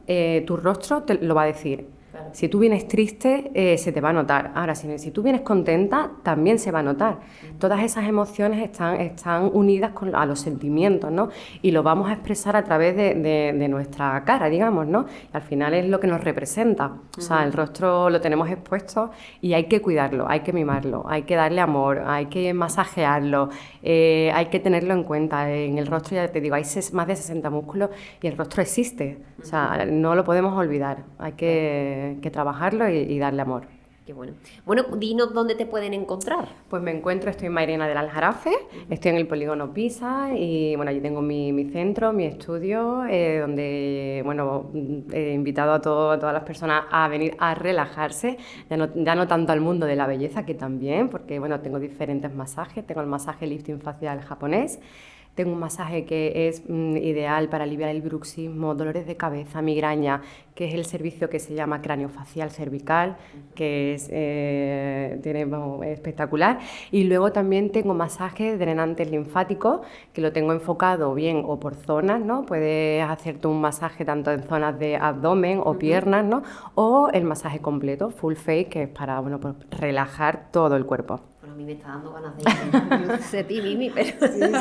[SPEAKER 5] tu rostro te lo va a decir. Si tú vienes triste, se te va a notar. Ahora, si tú vienes contenta, también se va a notar. Todas esas emociones están unidas a los sentimientos, ¿no? Y lo vamos a expresar a través de nuestra cara, digamos, ¿no? Y al final es lo que nos representa. O sea, el rostro lo tenemos expuesto y hay que cuidarlo, hay que mimarlo, hay que darle amor, hay que masajearlo, hay que tenerlo en cuenta. En el rostro, ya te digo, hay más de 60 músculos y el rostro existe. O sea, no lo podemos olvidar. Hay que trabajarlo y darle amor.
[SPEAKER 3] Qué bueno. Bueno, dinos dónde te pueden encontrar.
[SPEAKER 5] Pues estoy en Mairena del Aljarafe, estoy en el Polígono Pisa y bueno, allí tengo mi centro, mi estudio, donde bueno, he invitado a todas las personas a venir a relajarse, ya no tanto al mundo de la belleza, que también, porque bueno, tengo diferentes masajes, tengo el masaje lifting facial japonés. Tengo un masaje que es ideal para aliviar el bruxismo, dolores de cabeza, migraña, que es el servicio que se llama craneofacial cervical, que es espectacular. Y luego también tengo masajes drenantes linfáticos, que lo tengo enfocado bien o por zonas, ¿no? Puedes hacerte un masaje tanto en zonas de abdomen o piernas, ¿no? O el masaje completo, full face, que es para pues relajar todo el cuerpo.
[SPEAKER 3] Bueno, a mí me está dando ganas de ir. Yo sé ti, Mimi, pero...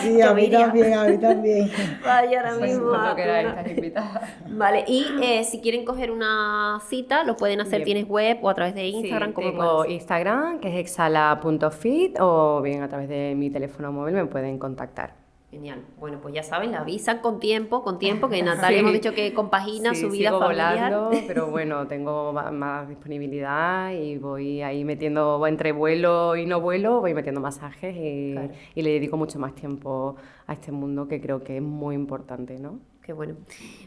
[SPEAKER 4] Sí, a mí también.
[SPEAKER 3] Vaya, ahora mismo.
[SPEAKER 5] Cuando queráis, estás invitada.
[SPEAKER 3] Vale, y si quieren coger una cita, lo pueden hacer,
[SPEAKER 5] Bien.
[SPEAKER 3] ¿Tienes web o a través de Instagram?
[SPEAKER 5] Sí,
[SPEAKER 3] ¿Cómo
[SPEAKER 5] tengo
[SPEAKER 3] pueden hacer?
[SPEAKER 5] Instagram, que es exhala.fit, o bien a través de mi teléfono móvil me pueden contactar.
[SPEAKER 3] Genial. Bueno, pues ya saben, la avisan con tiempo, que Natalia hemos dicho que compagina su vida
[SPEAKER 5] sigo
[SPEAKER 3] familiar.
[SPEAKER 5] volando, pero bueno, tengo más disponibilidad y voy ahí metiendo, entre vuelo y no vuelo, voy metiendo masajes y le dedico mucho más tiempo a este mundo, que creo que es muy importante, ¿no?
[SPEAKER 3] Qué bueno.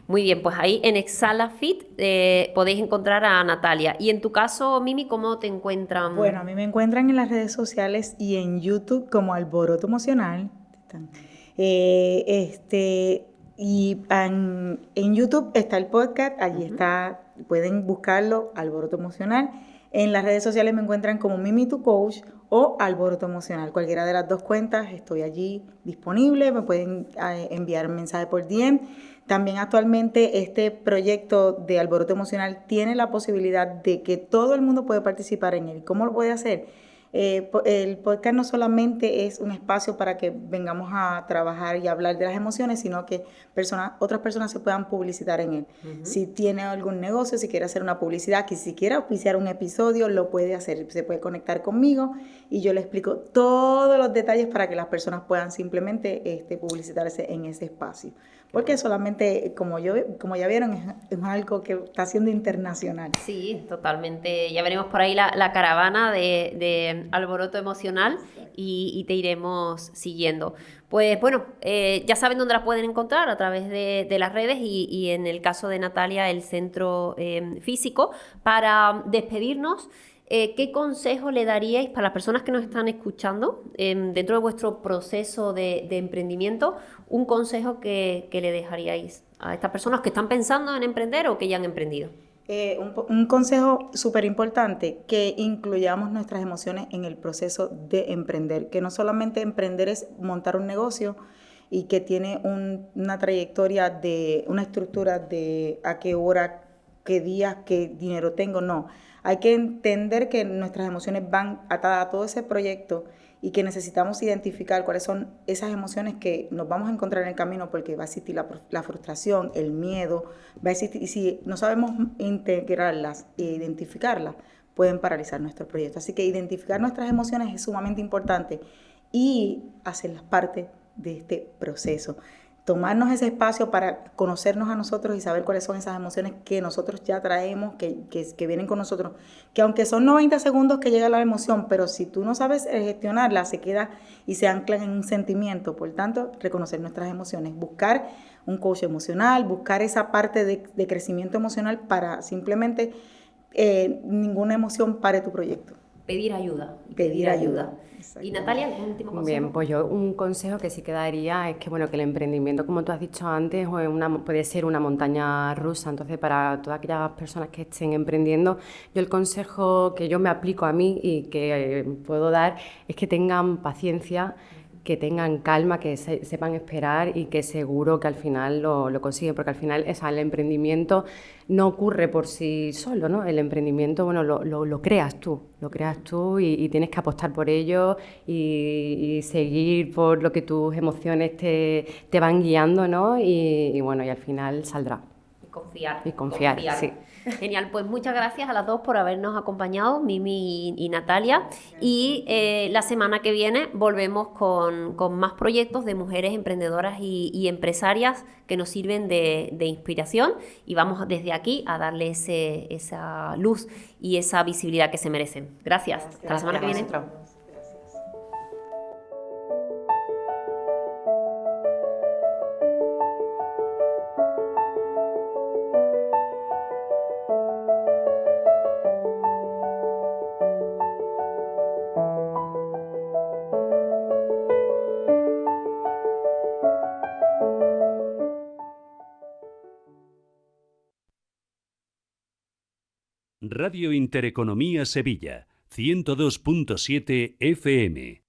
[SPEAKER 3] Muy bien, pues ahí en Exhala Fit podéis encontrar a Natalia. Y en tu caso, Mimi, ¿cómo te encuentran?
[SPEAKER 4] Bueno, a mí me encuentran en las redes sociales y en YouTube como Alboroto Emocional. Y en YouTube está el podcast, allí está, pueden buscarlo, Alboroto Emocional. En las redes sociales me encuentran como Mimi Tu Coach o Alboroto Emocional. Cualquiera de las dos cuentas estoy allí disponible, me pueden enviar un mensaje por DM. También actualmente este proyecto de Alboroto Emocional tiene la posibilidad de que todo el mundo puede participar en él. ¿Cómo lo puede hacer? El podcast no solamente es un espacio para que vengamos a trabajar y hablar de las emociones, sino que otras personas se puedan publicitar en él. Si tiene algún negocio, si quiere hacer una publicidad, que si quiere auspiciar un episodio, lo puede hacer. Se puede conectar conmigo y yo le explico todos los detalles para que las personas puedan simplemente publicitarse en ese espacio. Porque solamente, como ya vieron, es algo que está siendo internacional.
[SPEAKER 3] Sí, totalmente. Ya veremos por ahí la caravana de Alboroto Emocional y te iremos siguiendo. Pues bueno, ya saben dónde la pueden encontrar, a través de las redes y en el caso de Natalia, el centro físico. Para despedirnos, ¿qué consejo le daríais para las personas que nos están escuchando dentro de vuestro proceso de emprendimiento? Un consejo que le dejaríais a estas personas que están pensando en emprender o que ya han emprendido.
[SPEAKER 4] Un consejo súper importante, que incluyamos nuestras emociones en el proceso de emprender, que no solamente emprender es montar un negocio y que tiene una trayectoria una estructura de a qué hora, qué días, qué dinero tengo, no. Hay que entender que nuestras emociones van atadas a todo ese proyecto y que necesitamos identificar cuáles son esas emociones que nos vamos a encontrar en el camino, porque va a existir la frustración, el miedo, va a existir, y si no sabemos integrarlas e identificarlas, pueden paralizar nuestro proyecto. Así que identificar nuestras emociones es sumamente importante y hacerlas parte de este proceso. Tomarnos ese espacio para conocernos a nosotros y saber cuáles son esas emociones que nosotros ya traemos, que vienen con nosotros, que aunque son 90 segundos que llega la emoción, pero si tú no sabes gestionarla, se queda y se ancla en un sentimiento. Por tanto, reconocer nuestras emociones, buscar un coach emocional, buscar esa parte de crecimiento emocional para simplemente ninguna emoción pare tu proyecto.
[SPEAKER 3] Pedir ayuda.
[SPEAKER 4] Pedir ayuda.
[SPEAKER 3] Y Natalia, ¿algún último consejo?
[SPEAKER 5] Bien, pues yo un consejo que sí que daría es que, bueno, que el emprendimiento, como tú has dicho antes, puede ser una montaña rusa. Entonces, para todas aquellas personas que estén emprendiendo, yo el consejo que yo me aplico a mí y que puedo dar es que tengan paciencia, que tengan calma, que sepan esperar y que seguro que al final lo consiguen, porque al final el emprendimiento no ocurre por sí solo, ¿no? El emprendimiento, bueno, lo creas tú y tienes que apostar por ello y seguir por lo que tus emociones te van guiando, ¿no? Y bueno, y al final saldrá.
[SPEAKER 3] Y confiar,
[SPEAKER 5] sí.
[SPEAKER 3] Genial, pues muchas gracias a las dos por habernos acompañado, Mimi y Natalia. Y la semana que viene volvemos con más proyectos de mujeres emprendedoras y empresarias que nos sirven de inspiración. Y vamos desde aquí a darle esa luz y esa visibilidad que se merecen. Gracias. Hasta la semana que viene.
[SPEAKER 1] Radio Intereconomía Sevilla, 102.7 FM.